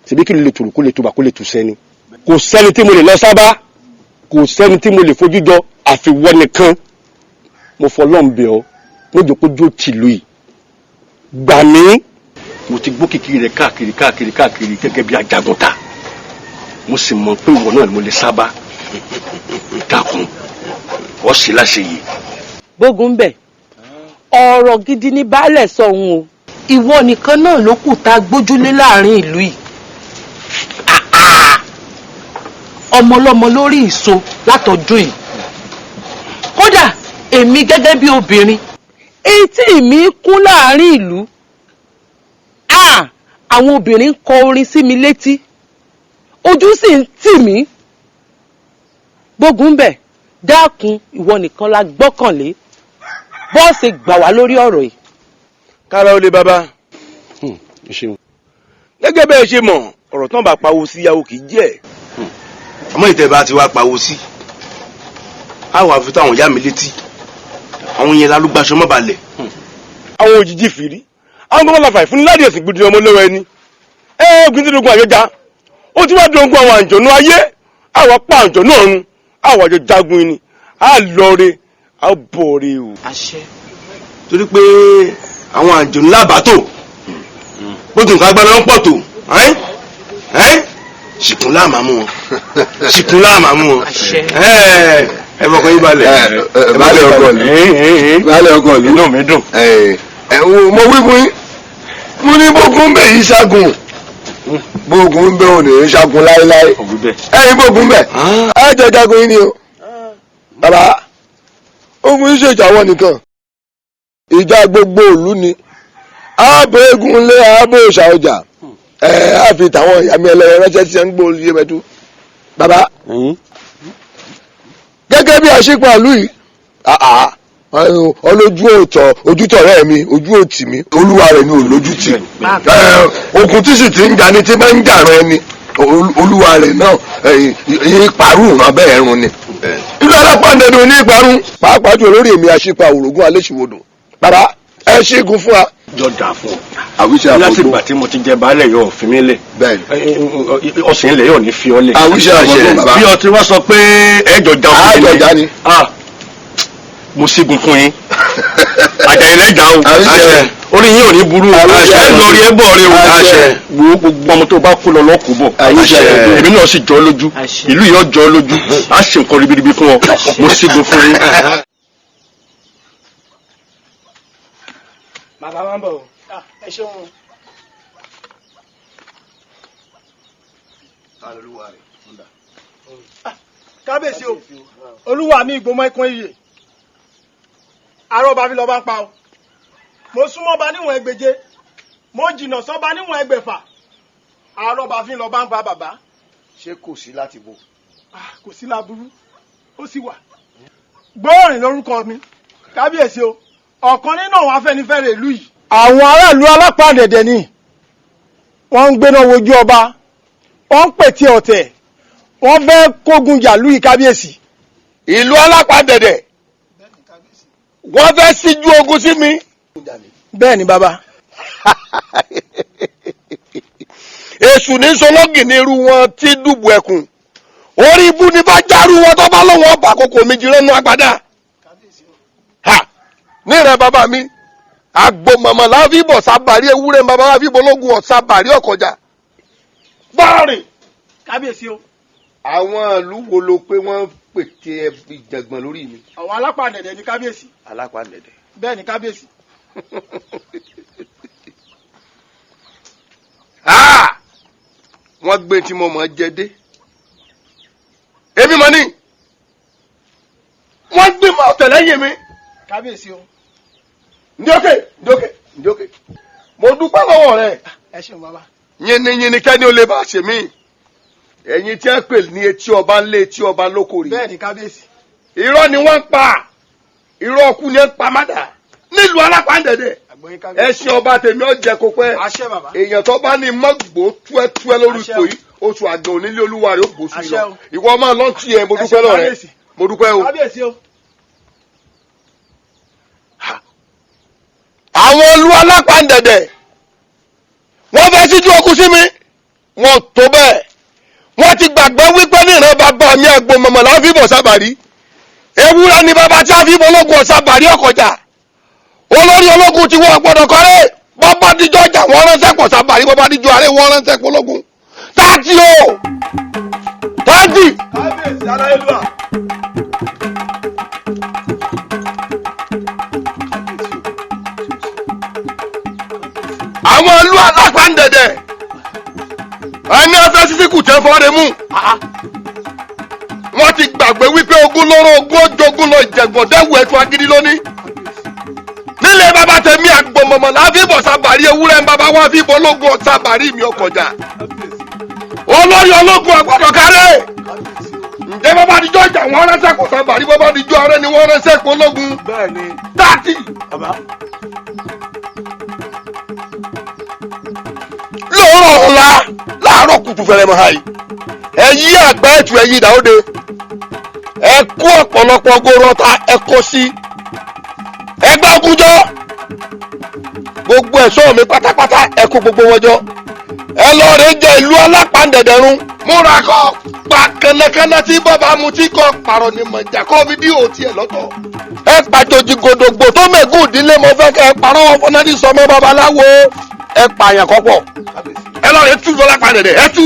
ṣebí kí ló lè tùrù kó lè tùbà kó lè tù sẹ́ni kò sẹ́ni tí mo lè lọ sábà kò sẹ́ni tí mo lè fojú jọ àfiwọ́ nìkan mo fọlọ́n bẹ̀ ọ́ mo jẹ́ kójú tìlú yìí gbà mí. mo ti gbọ́ kìkì rẹ̀ káàkiri gẹ́gẹ́ bí ajagunta mo sì mọ̀ pé ìwọ náà mo lè sábà dákun ọ sì láṣẹ yìí. bógun bẹ ọ̀rọ̀ gidi ní baálẹ̀ sọ̀hún o ìwọ nìkan náà ló kù tá a gbójúlé láàrin ìlú yìí ọmọlọ́mọ lórí ìso látọdún yìí kódà èmi gẹ́gẹ́ bí obìnrin etí mi kún láàrin ìlú àwọn obìnrin ń kọ orin sí mi létí ojú sì ń tì mí bógun bẹ̀ dákun ìwọ nìkan la gbọ́kànlé bọ́ọ̀sì gbà wá lórí ọ̀rọ̀ yìí. kára ó lé bàbá gẹ́gẹ́ bẹ́ẹ̀ ṣe mọ̀ ọ̀rọ̀ tán bá pawó sí yàwó kì í jẹ́ àmọ́ ìtẹ̀bá ti wá pawó sí àwọn àfitọ́ àwọn ìyá mi létí àwọn yẹn lálùgbàṣọ mọ́ balẹ̀ àwọn òjijì fìrí àwọn tó wọ́n la fà ìfúnni láti ẹ̀sìn gbùdì ọmọ lọ́wọ́ ẹni ogun tí dogun àjọjà ó ti wá dogun àwọn àǹjọ̀nú ayé àwọn pa àǹjọ̀nú ọ̀run àwọn àjọ jagun ni á lọre á bọ̀re o. àṣẹ. torí pé àwọn àǹjọ̀nú lábàátò bó tún ká gbára ń pọ̀ tó ṣìkún láàmà mú wọn ṣìkún láàmà mú wọn ẹ fọkàn yín balẹ̀ balẹ̀ ọkọ mi inú mi dùn. mo wí fún yín mo ní bókun bẹ̀ yìí ṣágun gbóògùn ń bẹ òní ṣàgùn láéláé ẹ̀yin gbóògùn bẹ ẹ jẹ jagun yín ni o bàbá ogun yìí ṣèjàwọ nìkan ìjà gbogbo ìlú ni ààbò eégún lé ààbò òòṣà ọjà á fi tàwọn ìyá mi ẹlẹ́yẹ ránṣẹ́ tí ẹ ń gbó olùyẹ mẹ́tú bàbá gẹ́gẹ́ bí àṣepọ̀ ìlú yìí ọlójú òtọ̀ ojútọ̀rẹ́ mi ojú òtì mi olúwa rẹ̀ ni olójútì okùn tí sì ti ń jà ní tí bá ń jà rẹ ni olúwa rẹ̀ náà ìparun ìran bẹ́ẹ̀ run ni ìlú alápàdánù ní ìparun pàápàá jù lórí èmi àṣepọ̀ àwòrán alẹ́sìwòdò bàbá ẹ ṣẹ́gun fún wa. jọ dà fún ọ àwíṣẹ àfọdún láti ìgbà tí mo ti jẹ baálẹ̀ yóò fi mí lẹ̀ ọsìn ilẹ̀ yóò ní fi ọ lẹ̀ àwíṣẹ àṣẹ bàbá bí ọtí wá sọ pé ẹjọ jà òkú àjọjà ni mo ṣígun fún yín àjàyìnlẹ́jà o orí yín ò ní burú ẹ lórí ẹ bọ̀ rẹ o gbogbo ọmọ tó bá kó lọ lọ́kùú bọ̀ èmi náà sì jọ ọ lójú ìlú yìí ó jọ ọ lójú á ṣe nǹkan ribiribi fún ọ mo ṣígun fún yín. bàbá máa ń bọ̀ ẹ ṣeun. kábíyèsí o olúwa mi ìgbómọ ikún iye àárọ̀ bá fi lọ bá ń pa o mo súnmọ́ ba níwọ̀n ẹgbẹ̀je mo jìnnà sọ́ba níwọ̀n ẹgbẹ̀fà àárọ̀ bá fi lọ bá ń pa bàbá. ṣé kò sí láti bò. kò sí láburú ó sì wà. gbọ́ọ̀rìn lórúkọ mi kábíyèsí o ọ̀kan nínú àwọn afẹ́nifẹ́re ìlú yìí. àwọn aráàlú alápàdẹ̀dẹ̀ ni wọ́n ń gbéná wojú ọba wọ́n ń pètè ọ̀tẹ̀ wọ́n fẹ́ kógun jàlú yìí kábíyèsí. ìlú alápàdẹ̀dẹ̀ wọ́n fẹ́ síjú ogun sí mi. bẹ́ẹ̀ ni bàbá. èṣù ní sọlọ́gì ní irú wọn tí dùbù ẹkùn orí ibú ní bá járú wọn tó bá lọ́wọ́ ọba àkókò mi jìnnà nù agbádá. ní ìrẹ bàbá mi àgbò màmá láfi bọ̀ sábàrí ewúrẹ́ bàbá láfi bológun ọ̀sábàrí ọ̀kọjà. bọ́ọ̀rì kábíyèsí o. àwọn ìlú wo ló pé wọ́n pète ìjàngbọ̀n lórí mi. àwọn alápàdẹ̀dẹ̀ ni kábíyèsí. alápàdẹ̀dẹ̀. bẹ́ẹ̀ ni kábíyèsí. wọ́n gbé tí mo mọ̀ jẹ dé. èmi mọ̀ ní wọ́n gbé mọ̀ ọ̀tẹ̀lẹ́yìn mi. kábíyèsí o. ndókè mo dúpẹ́ lọ́wọ́ rẹ̀. ẹ ṣeun bàbá. yìnyín kẹ́ni ó lè bá a ṣe mí ẹ̀yin tí wọ́n pè ní etí ọba ńlé etí ọba lóko rí. bẹ́ẹ̀ ni kábíyèsí. irọ́ ni wọ́n ń pa irọ́ ọkú ni wọ́n ń pa mádà nílùú alápàdẹ̀dẹ̀ ẹṣin ọba tèmi ọ̀jẹ̀ kó pẹ́ èèyàn tó bá ní mọ́gbó túẹ́túẹ́ lórí ipò yìí oṣù àgbẹ̀ onílé olúwa rẹ̀ ó bó sí lọ ìwọ máa lọ́n tì ẹ́ mo dúpẹ́ lọ rẹ̀ mo dúpẹ́ o. àwọn olú alápàdẹ̀dẹ̀ wọ́n fẹ́ síjú okùn sí mi wọ́n tó bẹ́ẹ̀ wọ́n ti gbàgbé wípé ní ìran bàbá mi àgbo mọ̀mọ́ la fi bọ̀ sábàrí ewúrẹ́ ni bàbá tí a fi bọ̀ ológun ọ̀sábàrí ọ̀kọ̀jà olórí ológun ti wọ́n gbọ́dọ̀ kọ́rẹ́ bàbá díjọ́ ọjà wọ́n ránṣẹ́ pọ̀ sábàrí bàbá díjọ́ àárẹ̀ wọ́n ránṣẹ́ pọ̀ ológun táàtì o táàtì. kábíyèsí aláyélúwà. àwọn ìlú alápàdẹ̀dẹ̀ ẹni afẹ́ sísí kù tẹ́ fọ́ọ́rẹ́ mú. wọ́n ti gbàgbé wípé ogún lóró ogún ojogun lọ ìjẹ̀gbọ̀dẹ́wù ẹ̀tún agídí lónìí. nílé bàbá tèmi àgbọ̀mọ̀mọ̀ láfi bọ̀ sábàrí ewúrẹ́ ń bàbá wọn fi bọ́ ológun ọ̀sábàrí mi ọkọjà. olórí ológun ọgbọ́dọ̀ kárẹ́. ǹjẹ́ bàbá àdìjọ́ ìjà wọn ránṣẹ́ kò sábàrí bàbá àdìjọ́ ọ̀rẹ́ ni wọ́n ránṣẹ́ kó ológun. bẹ́ẹ̀ni. táàtì. lóòrọ̀ ọ̀la láàárọ̀ kùtù fẹ̀rẹ̀ mọ̀ háì ẹ yí àgbá ẹ̀tù ẹ yí ìdáwóde ẹ kó ọ̀pọ̀lọpọ̀ gòrọ̀ta ẹ kó sí ẹgbẹ́ òkújọ́ gbogbo ẹ̀ṣọ́ mi pátápátá ẹ kó gbogbo wọn jọ ẹ lọ rẹ jẹ ìlú alápàndẹ̀dẹ̀rún múra kọ pa kànnàkànnà tí bàbá mu tí kò pààrọ̀ ní mọ̀jà kọ́ fídíò tiẹ̀ lọ́tọ̀ ẹ pàjọjì gòdògbò tó mẹ́gùn ìdílé mọ́ fẹ́ kẹ́ ẹ parọ́ wọn fọ́nà ní sọmọ babaláwo ẹ pààyàn kọ́pọ̀ ẹ lọ rẹ tú lọ lápàndẹ̀dẹ̀ ẹ tú.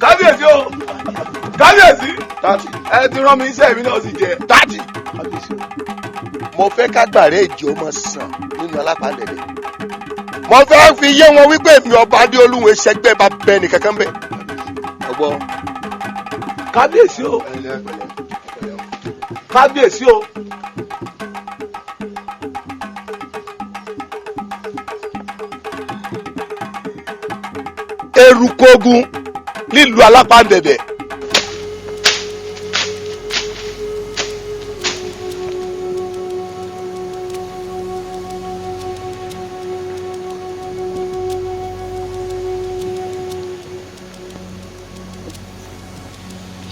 kábíyèsí o kábíyèsí ẹ ti rán mi iṣẹ́ mi náà sì jẹ. tààtì mo fẹ́ ká gbàrẹ́ èjì ọmọ sàn nínú alápàndẹ̀dẹ̀ mo fẹ́ fi yé wọn wípé èmi ọba Adéolúwo ṣẹgbẹ́ bá bẹ nìkankan bẹ. ọgbọ́n kábíyèsí o kábíyèsí o. eruku ogun nílùú alápàǹdẹ̀dẹ̀.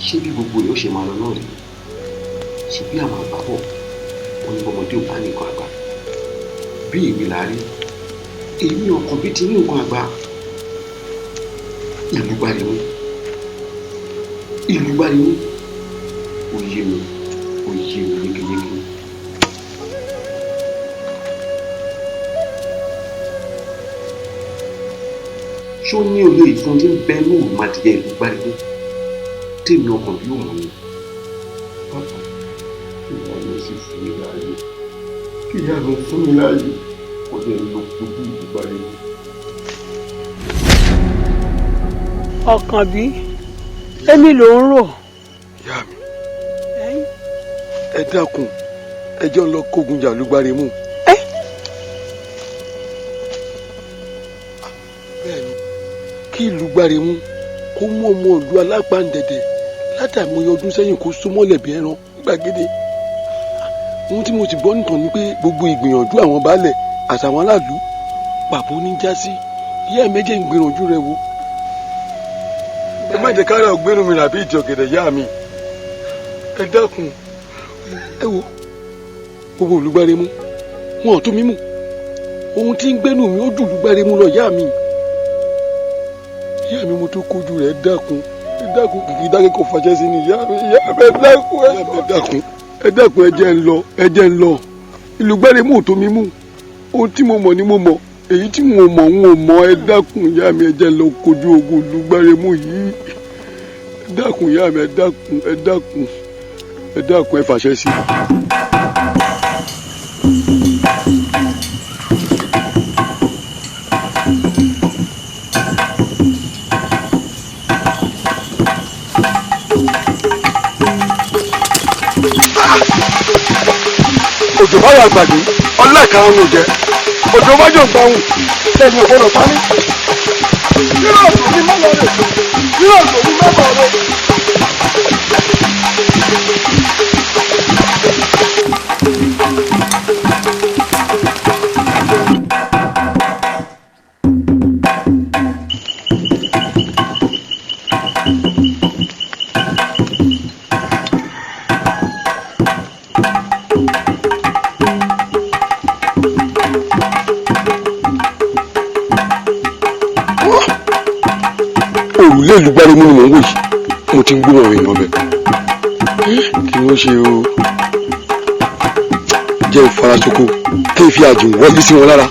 ṣé bí gbogbo yóò ṣe máa lọ náà rèé ṣe bí àwọn àgbà bọ̀ wọn ní bọ́mọdé ò bá nìkan àgbà bí ìwé la rí èmi ọkàn bíi ti ní nǹkan àgbà ìlú gbarimu òye mi yékéyéké. ṣó ní òye ìfún tí ń bẹ ní òun máa ti jẹ ìlú gbarimu tèmi ọkàn bí òun ni bàbá ìyá mi sì fún mi láàyè kí ìyá mi fún mi láàyè kò lè lo ojú ìlú gbarimu. ọkàn bí èmi ló ń rò. ìyá mi ẹ dákun ẹjọ́ lọ kógun jà lùgbàrè mú. bẹ́ẹ̀ni kí ìlú gbàrè mú kó mú ọmọ ìlú alápàǹdẹ̀dẹ̀ látàmúyẹ ọdún sẹ́yìn kó súnmọ́lẹ̀ bí ẹran gbàgede. ohun tí mo ti gbọ́ nìkan ni pé gbogbo ìgbìyànjú àwọn baálẹ̀ àtàwọn aráàlú pàbó ní jásí ìyá méjì ń gbìyànjú rẹ̀ wò. ẹ má jẹ́ kára ògbénu mi ràbí ìjọ gẹ̀dẹ̀ yá mi ẹ dákun ẹ wo gbogbo olùgbàrè mú wọn ò tó mímú ohun tí ń gbénu mi ó dùn olùgbàrè mú lọ yá mi mo tó kojú rẹ̀ dákun kìkì dákẹ́ kò fàṣẹ sí ni ìyá mi ẹ dákun ẹ jẹ́ ń lọ olùgbàrè mú ò tó mímú ohun tí mo mọ̀ ni mo mọ̀ èyí tí mo mọ̀ n ò mọ̀ ẹ dákun ìyá mi ẹ jẹ́ ń lọ kojú ogun olùgbàrè mú yìí ẹ dákun ìyá mi ẹ dákun ẹ fàṣẹ sí. òjò bá wà gbàgbé ọlẹ́ẹ̀kan ọ̀run jẹ òjò bá jò gbà wùn lẹ́nu ògbọ́dọ̀ pa mí. yóò òjò ní mọ́lọ́ rẹ̀ yóò òjò ní mọ́lọ́ rẹ̀. òrùlé ìlú gbárimú ni mò ń wò yìí mo ti ń gbé wọn èèyàn bẹ kí wọ́n ṣe o jẹ́ ìfarasoko kí n fi àjùn wọlé sí wọn lára.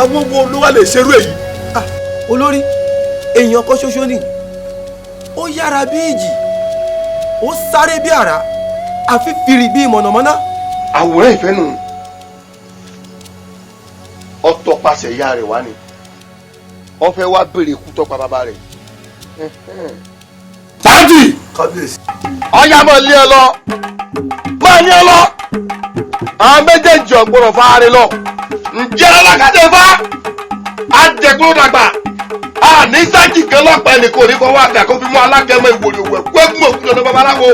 àwọn wo ló wà lè ṣerú èyí. olórí èèyàn kan ṣoṣo ni ó yára bí ìjì ó sáré bí àrá àfi fìrì bí mọ̀nàmọ́ná. àwòrán ìfẹ́ nù ọtọ pàṣẹ ìyá rẹ̀ wá ni wọ́n fẹ́ wá béèrè ikú tọ́pa bàbá rẹ̀. sáàtì ọ̀yà máa lé ẹ lọ máa ní ẹ lọ àwọn méjèèjì ọ̀gbọ́n fáre lọ ǹjẹ́ alákàtà fá àjẹgbọ́n dàgbà ní sáàjì kan lọ́pàá ẹnì kò ní fọwọ́ àgbà kó fi mú alágẹmọ ìwòrì òwò ẹ̀kú ẹ̀kú òkú lọ́dọ̀ babaláwo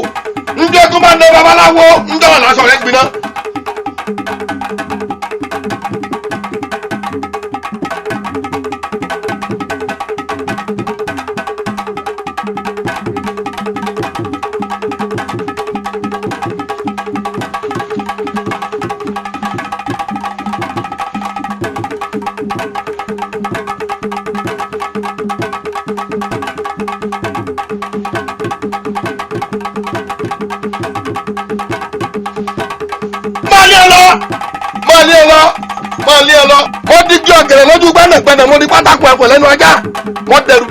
ǹjẹ́ kó máa ná babaláwo ǹjẹ́ wọn làásọ̀ rẹ̀ gbiná. mo dígí ọ̀gẹ̀rẹ̀ lójú gbẹ́nàgbẹ́nà mo di pátákó ẹ̀fọ́ lẹ́nu ajá mo dẹrù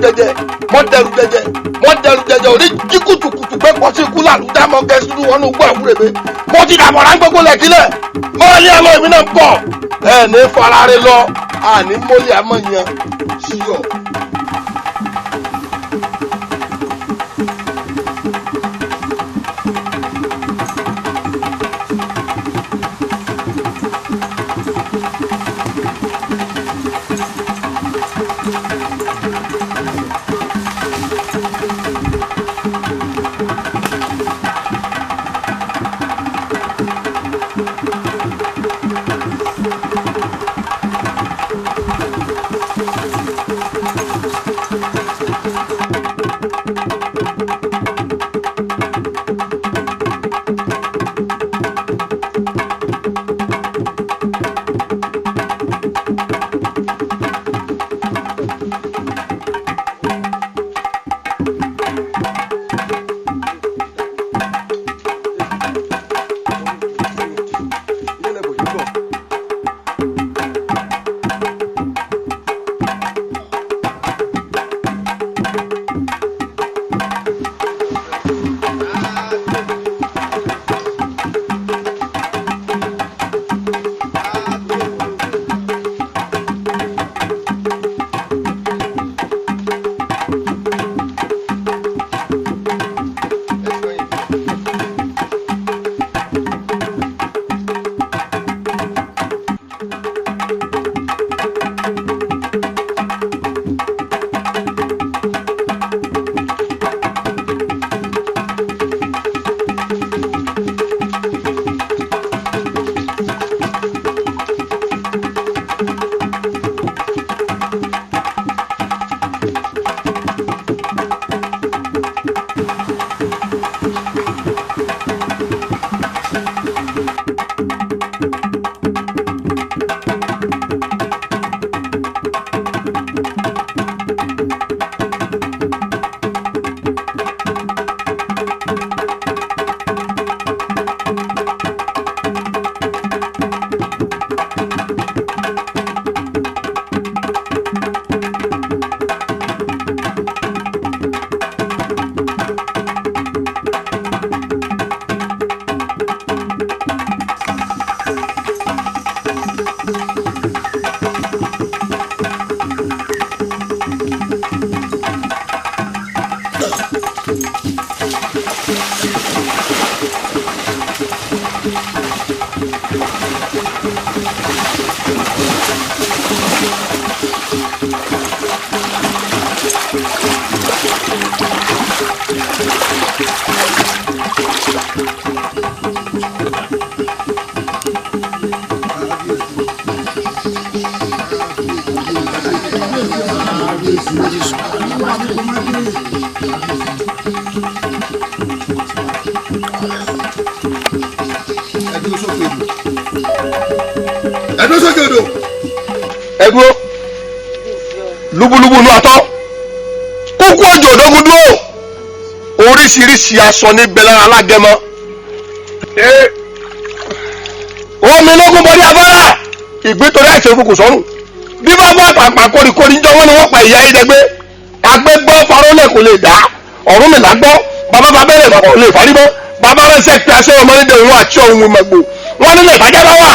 jẹjẹ òní jí kùtùkùtù pé pọ̀ sí ikú làlùjá mọ́ kẹ́sìlú wọn ní gbọ́ àwúrẹ́ mi mo ti dàbọ̀ rán gbogbo lẹ́kílẹ̀ mo lé ẹ lọ èmi náà bọ̀ ẹ ní farare lọ àní mọ́lẹ̀ àmọ́ yan sí ọ. ẹdúró lúbúlúbú inú atọ́ kókó òjò òdógún dúró oríṣiríṣi aṣọ níbẹ̀ lára alágẹmọ omi lógún bọ́dí afárá ìgbín torí àìsàn ìfúkù sọ́rùn bí bá bá pàpà koríkorí jọ wọn ni wọ́n pa ìyá Ayédègbé agbégbọ́ farolẹ̀ kò lè dá ọ̀run mi là gbọ́ bàbá bàbá rẹ̀ kò lè farí mọ́ bàbá rẹ̀ sẹ́ pé aṣọ ọmọdé òun àti ohun ìmọ̀gbò wọn nílẹ̀ ìtajà bá wà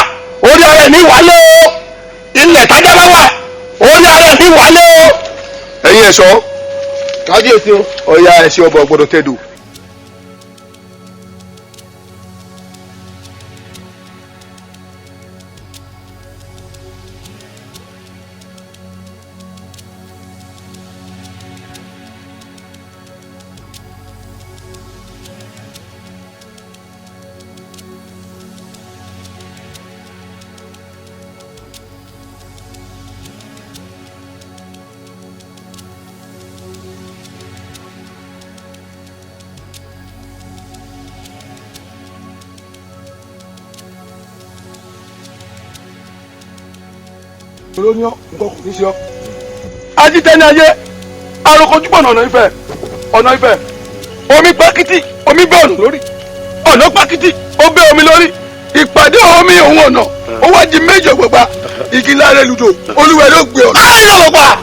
orí ara ẹ̀ ní ìwálé o ilẹ̀ ìtajà bá wà orí ara ẹ̀ ní ìwálé o. ẹ̀yin ẹ̀ṣọ́ kábíyèsí ọ̀ya ẹ̀ṣẹ̀ ọba ọ̀gbọ́dọ̀ tẹ́dù. olóyún nǹkan kò ní ṣe ọ. ajítẹ́ni ayé arokojúbọ̀nà ọ̀nà Ifẹ̀ omi pákítì omi bẹ́ ọ̀nà lórí ọ̀nà pákítì ó bẹ́ omi lórí ìpàdé omi òun ọ̀nà ó wá di méjì ògbògbà igi láre ludo olúwẹ̀ ló gbé ọ̀nà. ayé ló pa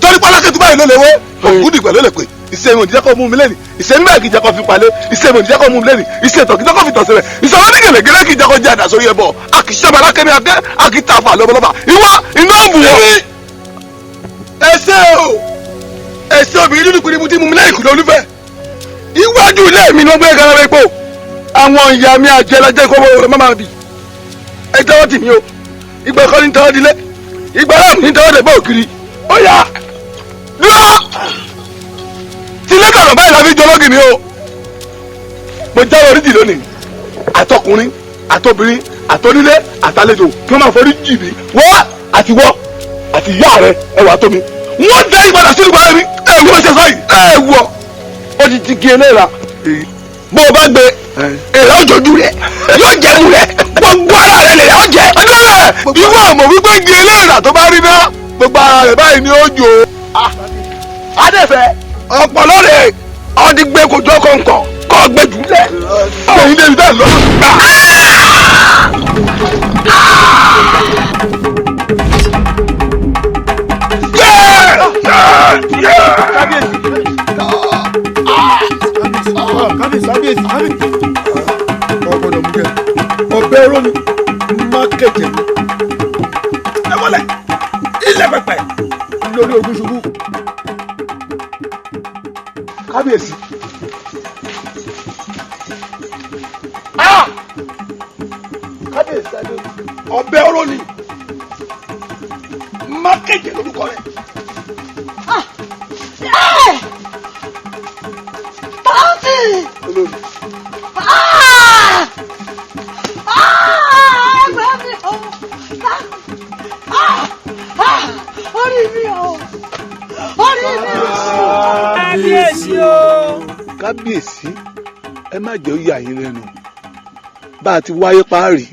torí pálákẹ́tù báyìí ló lè wó ògùdì pẹ̀lú lè pè ìsẹ̀mù òdìjẹ́kọ̀ mú mi lẹ́nu ìsẹ̀mù bẹ́ẹ̀ kì í jẹ́kọ̀ fi palẹ̀ ìsẹ̀mù òdìjẹ́kọ̀ mú mi lẹ́nu ìsẹ̀tọ̀ kì í jẹ́kọ̀ fi tọ̀ sílẹ̀ ìsọ̀rọ̀ ní gẹ̀lẹ́gẹ̀lẹ́ kì í jẹ́kọ̀ jẹ́ àdá sórí ẹbọ akíṣẹ́bà alákẹ́mi akẹ́ akíntàfà lọ́bọ̀lọ́bà ìwọ iná bù wọ́n. ẹsẹ̀ obìnrin dúdú kùnrin mu tí mu mi lẹ́yìn kùnú olúfẹ́ iwájú ilé mi ni wọ́n gbé gara rẹ̀ pò àwọn ìyá mi àjẹlájẹ kó wọ́n má máa bì ẹ tẹ́wọ́ tì mí o ìgbà kan ní tẹ́wọ́ dilé ìgbà náà ní tẹ́wọ́ dẹ̀gbẹ́ òkiri ó yá dúró tilẹ́kọ̀ọ́ báyìí la fi jọlọ́gì mi o mo jáwé oríjì lónìí àtọkùnrin àtobìnrin àtọnílé àtàlejò kí wọ́n máa forí jì mí wọ́n àti wọ́ àti ìyá rẹ ẹwà tó mi wọ́n dá ìpadà sínú ìgbà mi ẹ wọ́n ṣe sọ́yìn ẹ wọ́ ó ti ti gé eléra bó o bá gbé èrè òjòjú rẹ yóò jẹnu rẹ gbogbo ara rẹ lè yà ó jẹ ọdún ìwọ àmọ́ wípé gé eléra tó bá rí náà gbogbo ara rẹ báyìí ni ó jò adẹ́fẹ́ ọpọlọ rẹ ọdí gbé kojọ kọ̀ǹkọ̀ kọ́ gbé jùlẹ̀ lẹ́yìn débi bẹ́ẹ̀ lọ. kábíyèsí ọgbọ́dọ̀ mú kẹ ọbẹ̀ ẹ̀rọ ni má kẹ̀jẹ̀ mi ẹ wọlé ilẹ̀ pẹpẹ lórí ogun ṣubú. kábíyèsí kábíyèsí adé ọbẹ̀ ẹ̀rọ ni má kẹ̀jẹ̀ lórúkọ rẹ̀. kábíyèsí ẹ má jẹ́ ó yà yín lẹ́nu bá a ti wáyé páàrí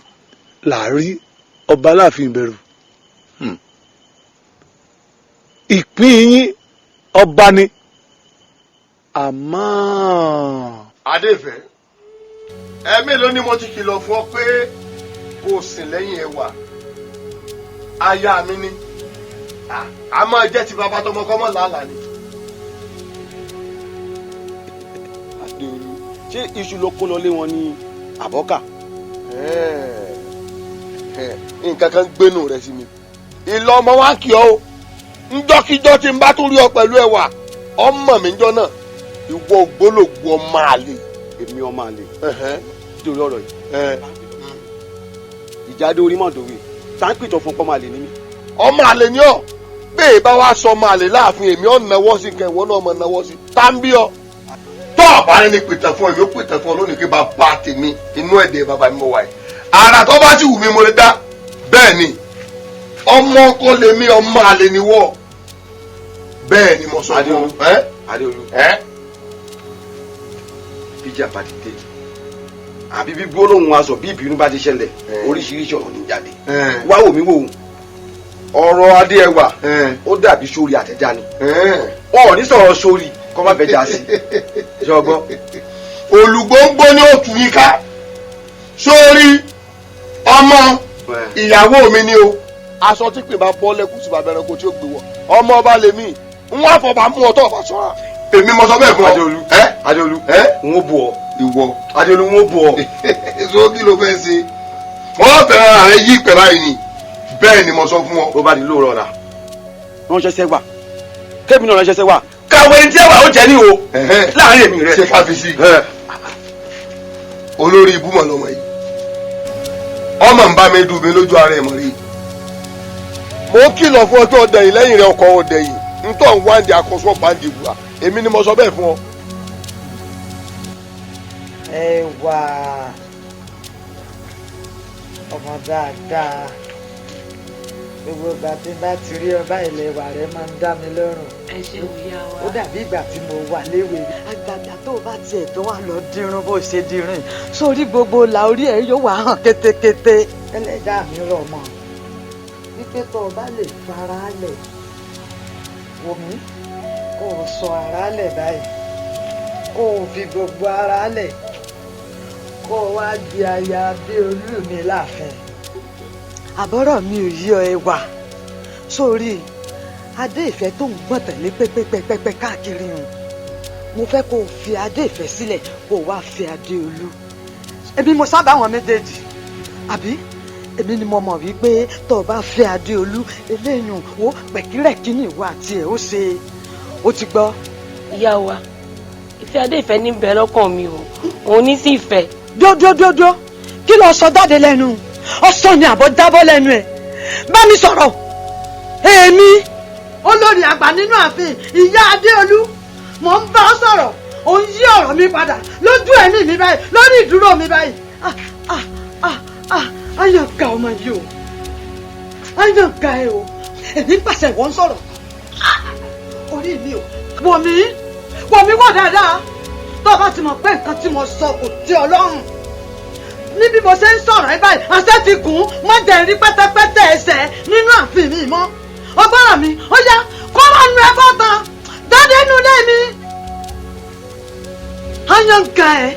làárí ọba láàfin ìbẹ̀rù ìpín yín ọba ni àmọ́. adéfẹ́ ẹ mélòó ni mo ti kìlọ̀ fún ọ pé kò sìn lẹ́yìn ẹwà aya mi ni a máa jẹ́ ti bàbá tọmọkọ́mọ́ làálàá ni. adéolú ṣé iṣu ló kó lọ lé wọn ní àbọ́kà. nǹkan kan gbénu rẹ sí mi ìlọ ọmọ wa kì ọ o njọ́kíjọ́ tí n bá tún rí ọ pẹ̀lú ẹwà ọmọ mi njọ́ náà ìwọ ògbólógbò ọmọ àlè. èmi ọmọ àlè nítorí ọ̀rọ̀ yìí ìjáde orí mọ̀dọ̀wé táǹpìtọ̀ fún ọmọ àlè ní mi. ọmọ àlè ni ọ bẹ́ẹ̀ bá wá sọ ọmọ àlè láàfin èmi ọ̀ náwó sí nǹkan ìwọ náà mọ̀ náwó sí tá ń bí ọ. tọ́ ọ̀bá rẹ ni pìtàn fún ẹ yóò pìtàn fún ọ lónìí kí bàbá tèmi inú ẹ̀dẹ̀ bàbá mi mọ̀ wáyé. àrà tó bá ti wù mí mo lè dá bẹ́ẹ̀ ni ọmọ kọ́ lè mí ọmọ àlè ni wọ́ bẹ́ẹ̀ ni mo sọ fún ọ. adéolú bíjà bá ti dé àbí bí gbólóhùn aṣọ bí ìbínú bá ti ṣẹlẹ̀ oríṣiríṣi ọ̀rọ̀ ní jáde wá wò mí wò ó ọ̀rọ̀ adé ẹwà ó dàbí sórí àtẹ̀já ni ọ̀ ní sọ̀rọ̀ sórí kọ́ má bẹ́jà sí ṣọgbọ́n. olùgbòǹgbò ni ó tù yín ká sórí ọmọ ìyàwó mi ni o aṣọ tí pè bá bọ́ lẹ́kùn sí bàbá ẹranko tí ó gbé wọ ọmọ ọba lèmi ń wá fọba mú ọtọ ọba sọ́ra. èmi mọ sọ bẹ́ẹ̀ fún ọ. Adéolú n ó bù ọ. ìwọ Adéolú n ó bù ọ. èso kí ló fẹ́ ṣe wọ́n fẹ́ràn ààrẹ yí ìpẹ́ báyìí ni bẹ́ẹ̀ ni mo sọ fún ọ. ó bá di lóòrọ̀ ọ̀la. wọ́n ṣẹṣẹ́ wà kébì náà ṣẹṣẹ́ wà. káwé ní tí ẹ wà ó jẹ ní o láàrin èmi rẹ. ṣe káfíìsì olórí ibú mọ̀ lọ́mọ yìí ọmọ ń bá mi dùn mí lójú ara ẹ̀ mọ̀ rí. mo kìlọ̀ fún ọjọ́ ọdẹ yìí lẹ́yìn rẹ ọkọ̀ ọdẹ yìí ntọ́ ń wá ní akọ̀sọ́ pàǹdì ìwà èmi ni mo sọ bẹ́ẹ̀ fún ọ. ẹ wà ọmọ dáadáa gbogbo ìgbà tí n bá ti rí ọba ilẹ̀ ìwà rẹ máa ń dá mi lọ́rùn. ẹ ṣeun ìyá wa. ó dàbí ìgbà tí mo wà léwe. àgbàgbà tó bá tiẹ̀ tó wà lọ dirun bó ṣe dirun sórí gbogbo la orí ẹ̀ yóò wá hàn kétékété. ẹlẹ́dàá mi rọ̀ mọ́ wípé tó o bá lè fara lẹ̀ wò mí kó o sọ ara lẹ̀ báyìí kó o fi gbogbo ara lẹ̀ kó o wá di aya bí olú mi láàfin. àbọ̀rọ̀ mi ò yí ọ ẹwà sórí adé ìfẹ́ tó ń gbọ̀n tẹ̀lé pẹ́pẹ́pẹ́pẹ́ káàkiri hàn mo fẹ́ kó o fi adé ìfẹ́ sílẹ̀ kó o wá fi adé olú. èmi mo sábà wọn méjèèjì àbí èmi ni mo mọ̀ wípé tó o bá fẹ́ adé olú eléyìí wo pẹ̀kírẹ̀kí ní ìwà àti ẹ̀ ó ṣe ó ti gbọ́. ìyá wa ìfẹ́ adé ìfẹ́ ní bẹ̀ lọ́kàn mi o òun ní sí ìfẹ́. dódódódó kí ló sọ jáde lẹ́nu ọsàn ni àbọ̀ jábọ́ lẹ́nu ẹ̀ bá mi sọ̀rọ̀ èmi olórí àgbà nínú ààfin ìyá adéolú mò ń bá ọ sọ̀rọ̀ ò ń yí ọ̀rọ̀ mi padà lójú ẹ̀mí mi báyìí lórí ìdúró mi báyìí ayọ̀ǹkà ọmọ yìí o ayọ̀ǹkà ẹ o èmi pàṣẹ ìwọ ń sọ̀rọ̀ orí mi o wò mí wò dáadáa tó o bá ti mọ̀ pé nǹkan tí mo sọ kò tẹ́ ọ lọ́rùn ní bí mo ṣe ń sọ̀rọ̀ ẹ báyìí àṣẹ ti gùn má jẹ́ rí pẹ́tẹ́pẹ́tẹ́ ẹsẹ̀ nínú ààfin mi mọ́ ọgbọ́n mi ó yá kó wá nu ẹbọ tán jáde nínú ilé mi ayọ̀ǹkà ẹ.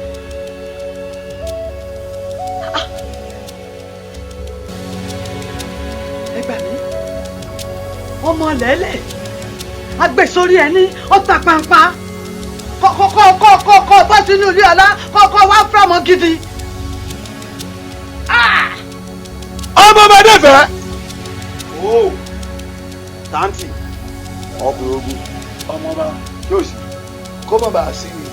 ẹ gbà mí ọmọ lẹ́lẹ̀ agbésórí ẹni ọ̀tà pàǹpà kọ́ bọ́ sínú ilé ọlá kọ́ wá fúlàmọ́ gidi. ọmọ ọmọdé fẹ́. o tanti ọkùnrin ogun ọmọ ọba yóò sì kó bàbá sí mi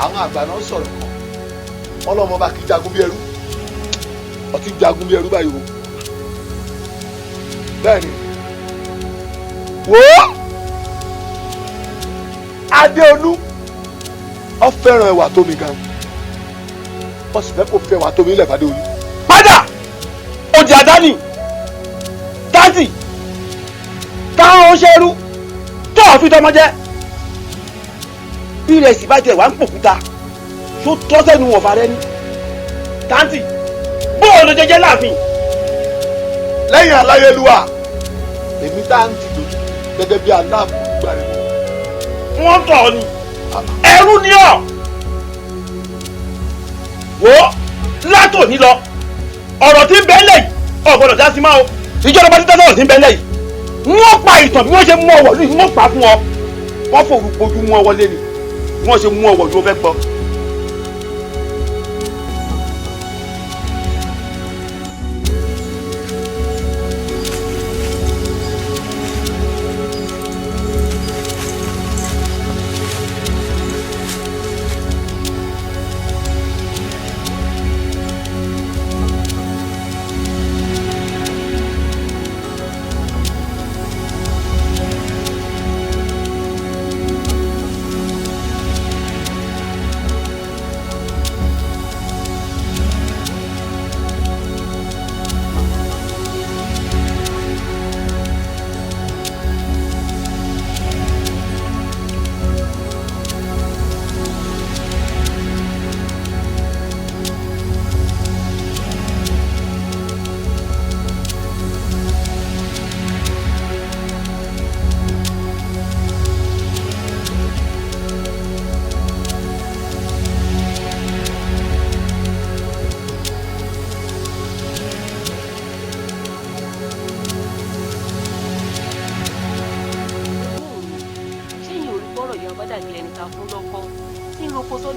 àwọn àgbà náà sọ̀rọ̀ kan wọn lọ́mọ bá kí jagun bí ẹrú ọtí jagun bí ẹrú báyìí o bẹ́ẹ̀ni wo Adéolú ó fẹ́ràn ẹwà tómi gan ó sì fẹ́ kó fẹ́ ẹwà tómi lẹ̀ fàdéolú. padà òjì àdáni tanti táwọn ṣerú tó fi tọmọ jẹ bí ìrẹsì bá tiẹ̀ wá ń pòkúta tó tọ́ sẹ́nu wọ̀fà rẹ ní tanti bóòlù jẹjẹ láàfin. lẹ́yìn aláyélúwà èmi tanti lójú gẹ́gẹ́ bí aláàfin gbà rẹ̀. wọ́n tọ̀ ọ́ ni ẹrú ni ọ́ wò ó látòní lọ ọ̀rọ̀ tí ń bẹ lẹ́yìn ọ̀gbọ́dọ̀ já sí máa o ìjọba bá ti tẹ́sán ọ̀rọ̀ tí ń bẹ lẹ́yìn wọ́n pa ìtàn bí wọ́n ṣe mú ọwọ́ lóyún wọ́n pa fún ọ wọ́n fòrú pojú mú ọwọ́ lé ni bí wọ́n ṣe mú ọwọ́ yóò fẹ́ gbọ́.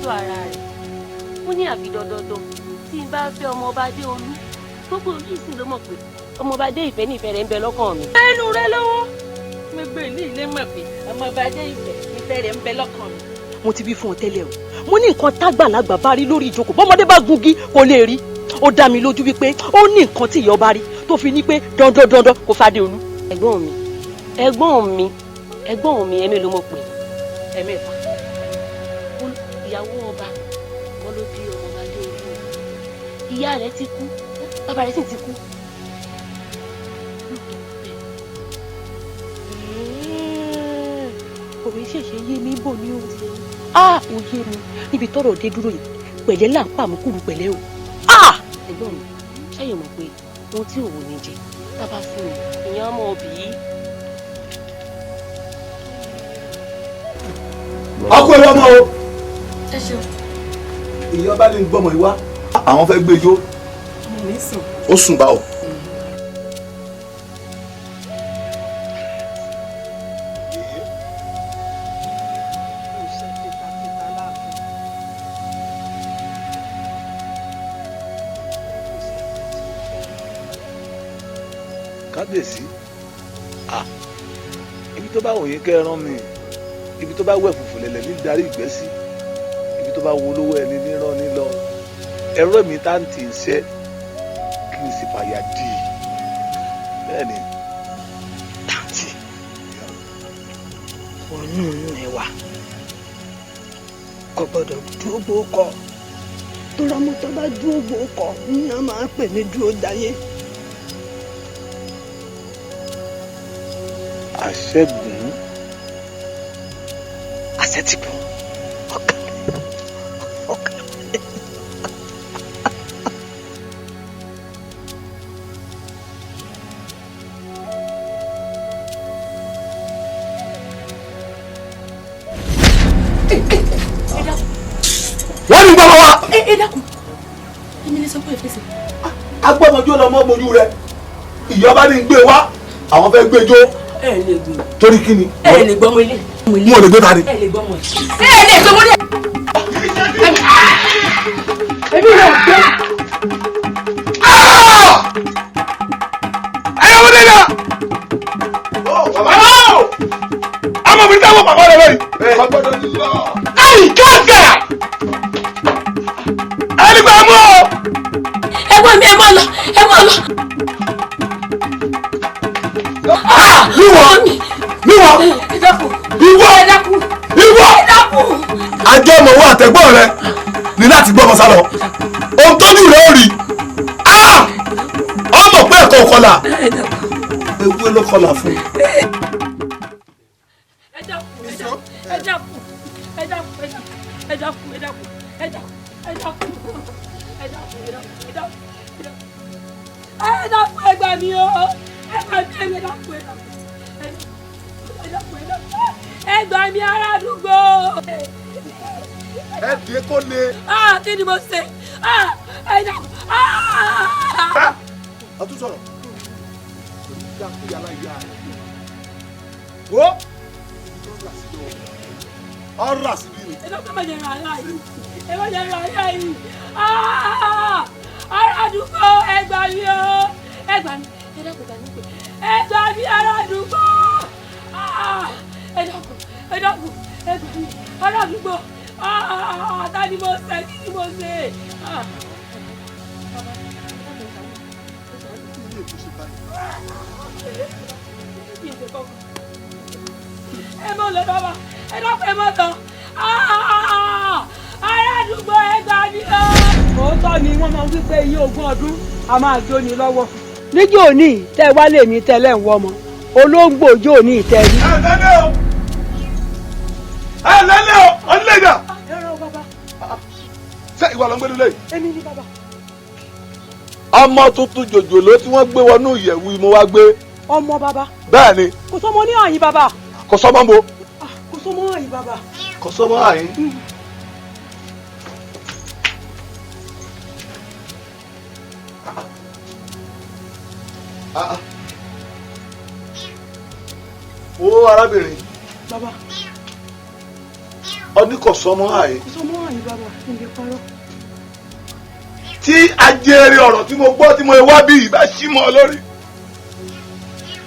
lọ́dọ̀ ara rẹ̀ ó ní àfi dandandan tí n bá fẹ́ ọmọọba Adéolú gbogbo yìí sì ló mọ̀ pé ọmọọba Adé ìfẹ́ nífẹ̀ẹ́ rẹ̀ ń bẹ lọ́kàn mi. ẹnu rẹ lọ́wọ́ gbogbo ìlú ilé mọ̀ pé ọmọọba Adé ìfẹ́ rẹ̀ ń bẹ lọ́kàn mi. mo ti bí fún ọ tẹ́lẹ̀ o mo ní nǹkan tágbàlagbà bá rí lórí ìjókòó bọ́mọdé bá gungi kò lè rí ó dá mi lójú wípé ó ní nǹkan tí ìyá ọba rí tó fi ní pé dandan kò fàdé olú. ẹ̀gbọ́n mi ẹ̀mí ló mọ̀ pé ẹ̀mẹ́fà ìyàwó ọba wọn ló bí ọmọọba Adéolú ìyá rẹ̀ ti kú bàbá rẹ̀ sì ti kú. òwe ṣẹ̀ṣẹ̀ yé mi bò ní òun òye mi níbi tọ́rọ̀ dé dúró yìí pẹ̀lẹ́ là ń pàmùkùrù pẹ̀lẹ́ o. ẹ̀gbọ́n mi ṣẹ́yìn mọ̀ pé ohun tí òun ní jẹ tábà fún mi ìyẹn ọmọ òbí. ọkọ ẹ lọmọ o. ẹ ṣeun. ìyá ọba ní gbọmọ ìwá àwọn fẹ́ gbẹjọ. mo ní sùn. ó sùn báwo. kábíyèsí ibi tó bá wòye kẹran mi ibi tó bá wẹ̀ fùfù lẹ̀lẹ̀ ní darí ìgbẹ́ sí ibi tó bá wo olówó ẹni nírọ́ nílọ ẹ̀rọ mi tá ń tì í ṣẹ́ kí n sì fàyà dì í bẹ́ẹ̀ ni tàǹtì wọnú inú ẹ wà kò gbọdọ̀ dúró gbókọ tó rámọ́ tó bá dúró gbókọ ní a máa ń pè ní dúró dáyé. àṣẹ́gun àṣẹ́tìgùn ọ̀kan. wọ́n ní gbọ́mọ wa. ẹ dákun èmi lè sọ pé ìfẹsẹ̀. agbọ́mọjú ọlọmọ mojú rẹ ìjọba ní gbé wá àwọn fẹ́ gbé jó. ẹ lè gbé. torí kí ni. ẹ lè gbọ́mọ ilé. mo lè gbé tani. ẹ lè gbọ́mọ ẹ. ẹ lè gbọ́mọ ilé. èmi náà gbé. ayé wọ́n dé náà. ọmọ mi dáwọ́ bàbá rẹ lórí. ayi káàkà. ẹni gbà mú o. ẹ̀gbọ́n mi ẹ máa lọ ẹ máa lọ. níwọ ajọ́ ọmọ owó àtẹ̀gbọ́n rẹ ní láti gbọ́ ọmọ sálọ ohun tójú rẹ ó rí ọmọ pé ẹ̀kọ́ kọlà ewu ló kọlà fún. ẹ gbà mí o ẹ gbà mí ará àdúgbò. ẹ dìé kó le. kí ni mo ṣe. ọtún sọ̀rọ̀ dákú yàrá ìyá rẹ̀ wo ọ̀rọ̀ àṣírí ni. ẹ dọ́kítà má jẹ́ ra ayá yìí ẹ má jẹ́ ra ayá yìí ará àdúgbò ẹ gbà mí o ẹ gbà mí ẹ dọ́kítà gbà mí pé ẹ gbà mí ará àdúgbò ẹ dọ́kítà ẹ gbà mí ará àdúgbò ta ni mo ṣe kí ni mo ṣe. ẹ mọ lọ bàbá ẹ dọ́kítà ẹ mọ tán ará àdúgbò ẹ gbà mí o. òótọ́ ni wọ́n máa ń wí pé iye ogún ọdún a máa jóni lọ́wọ́. níjó ní tẹ́ wá lè mí tẹ́lẹ̀ ń wọ́mọ olóńgbò jò ní ìtẹ́rí. ẹ lẹ́lẹ́ o ọ̀nlẹ́dà. ẹ rọ bàbá. ṣé ìwà ló ń gbé nílé yìí. èmi ni bàbá. ọmọ tuntun jòjòló tí wọ́n gbé wọnú ìyẹ̀wù mo wá gbé. ọmọ bàbá. bẹ́ẹ̀ ni. kò sọmọ ní àyín bàbá. kò sọmọ mo. kò sọmọ àyín bàbá. kò sọmọ àyín. wo arábìnrin. bàbá. oníkọ̀sọ́mọ́ àyè. sọmọ àyè bàbá kí n lè parọ́. tí ajẹ́rì ọ̀rọ̀ tí mo gbọ́ tí mo wá bí ìbá sí mọ́ ọ lórí.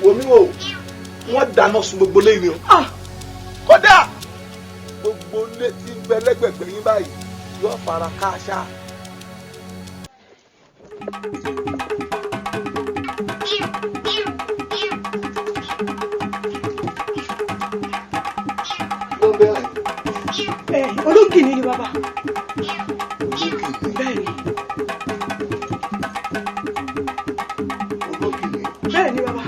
wòmí wò wọ́n dáná sun gbogbo lẹ́yìn o. kódà gbogbo ilé tí ń bẹ lẹ́gbẹ̀gbẹ̀ yín báyìí yóò fara káàṣá. ológìní ni bàbá. bẹ́ẹ̀ni. bẹ́ẹ̀ni bàbá.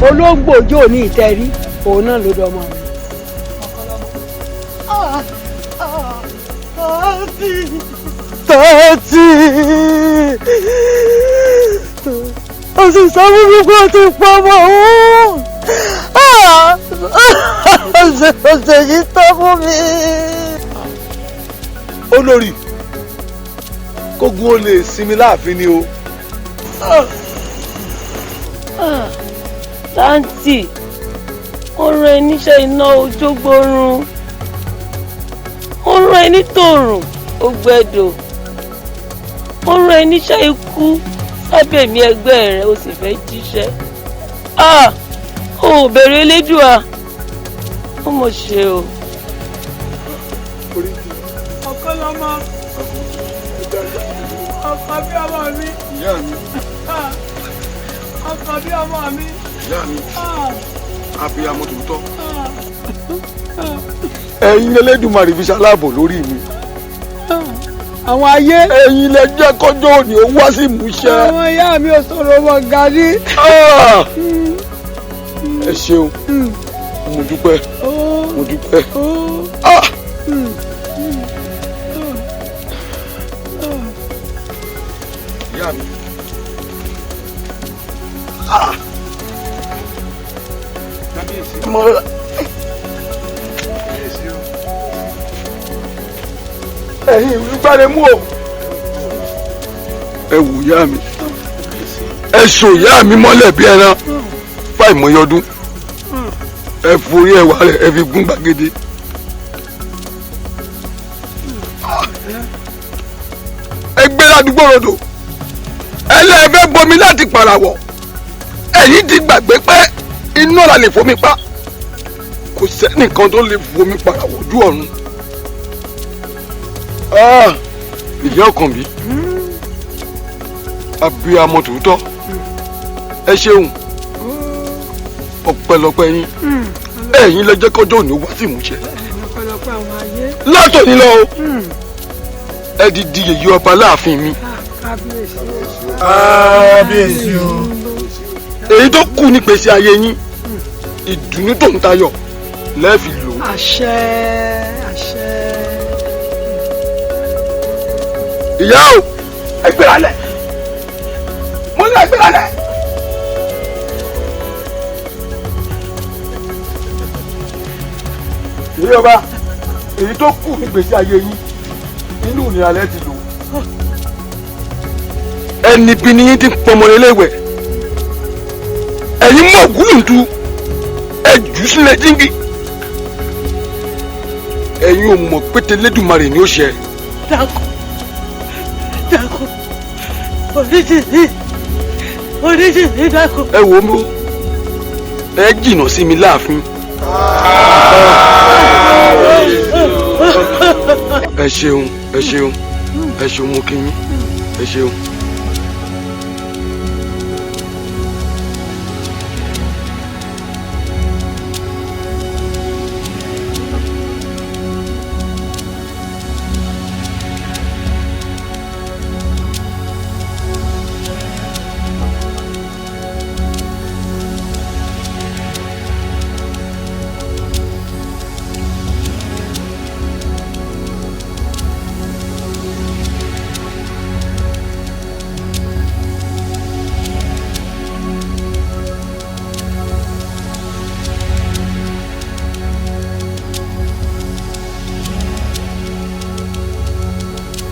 olóńgbò yóò ní ìtẹ́rí òun náà ló dọ́mọ mi. tọ́tí o sì sọ fún mi pé o ti pa ọmọ òun ọ̀sẹ̀ yìí tọ́ fún mi. olórí kógun ó lè sinmi láàfin ni o. táǹtì ó rán ẹ níṣẹ́ iná ojógbórun ó rán ẹ nítòrùn ó gbẹdọ̀ ó rán ẹ níṣẹ́ ikú sábẹ̀mí ẹgbẹ́ rẹ ó sì fẹ́ jíṣẹ́ ó bèrè elédùà ó mọ̀ ṣe o. ọkọ lọmọ ọkọ bí ọmọ mi. ìyá mi. ọkọ bí ọmọ mi. ìyá mi abiyamọ tòótọ́. ẹ̀yin Elédùmarè fi ṣaláàbò lórí mi. àwọn ayé. ẹ̀yin lẹ jẹ́ kọjọ́ òní ó wá sí ìmúṣẹ. àwọn ìyá mi ò sọ̀rọ̀ ọmọ gani. ẹ ṣeun mo dúpẹ́ mo dúpẹ́. ìyá mi. ẹ̀yin ìgbàlẹ̀ mú o. ẹ wò ìyá mi ẹ so ìyá mi mọ́lẹ̀ bí ẹran fáìmọye ọdún ẹ forí ẹwà rẹ ẹ fi gún gbàgede. ẹ gbé ládùúgbò rodò ẹ lẹ́ẹ̀fẹ́ bomi láti pàràwọ̀ ẹ̀yin ti gbàgbé pé iná la lè fomi pa kò sẹ́nìkan tó lè fomi pàràwọ̀ ojú ọ̀run. ìyá ọkàn bí abiyamọ tòótọ́ ẹ ṣeun ọpẹ́lọpẹ́ yín ẹ̀yin lẹ jẹ́ kọjọ́ òní wá sí ìmúṣẹ. látòní lọ ẹ di yèyé ọba láàfin mi. kábíyèsí o. èyí tó kù ní gbèsè ayé yín ìdùnnú tó ń tayọ̀ lẹ́ẹ̀fì lò. àṣẹ àṣẹ. ìyá o ẹ gbéra lẹ̀ mo ní ẹ gbéra lẹ̀. èyí ọba èyí tó kù ní gbèsè ayé yín inú ìnira lẹ ti lò. ẹni bí ni yín ti pọmọ léléwẹ̀ ẹ̀yin mọ̀ gúlùntù ẹ jù sílẹ̀ jíngì ẹ̀yin ò mọ̀ pété lẹ́dùnmarè ni ó ṣe. dákun oríṣiríṣi dákun. ẹ wò ó ẹ jìnnà sí mi láàfin. ẹ ṣeun ẹ ṣeun ẹ ṣeun mo kí yín ẹ ṣeun.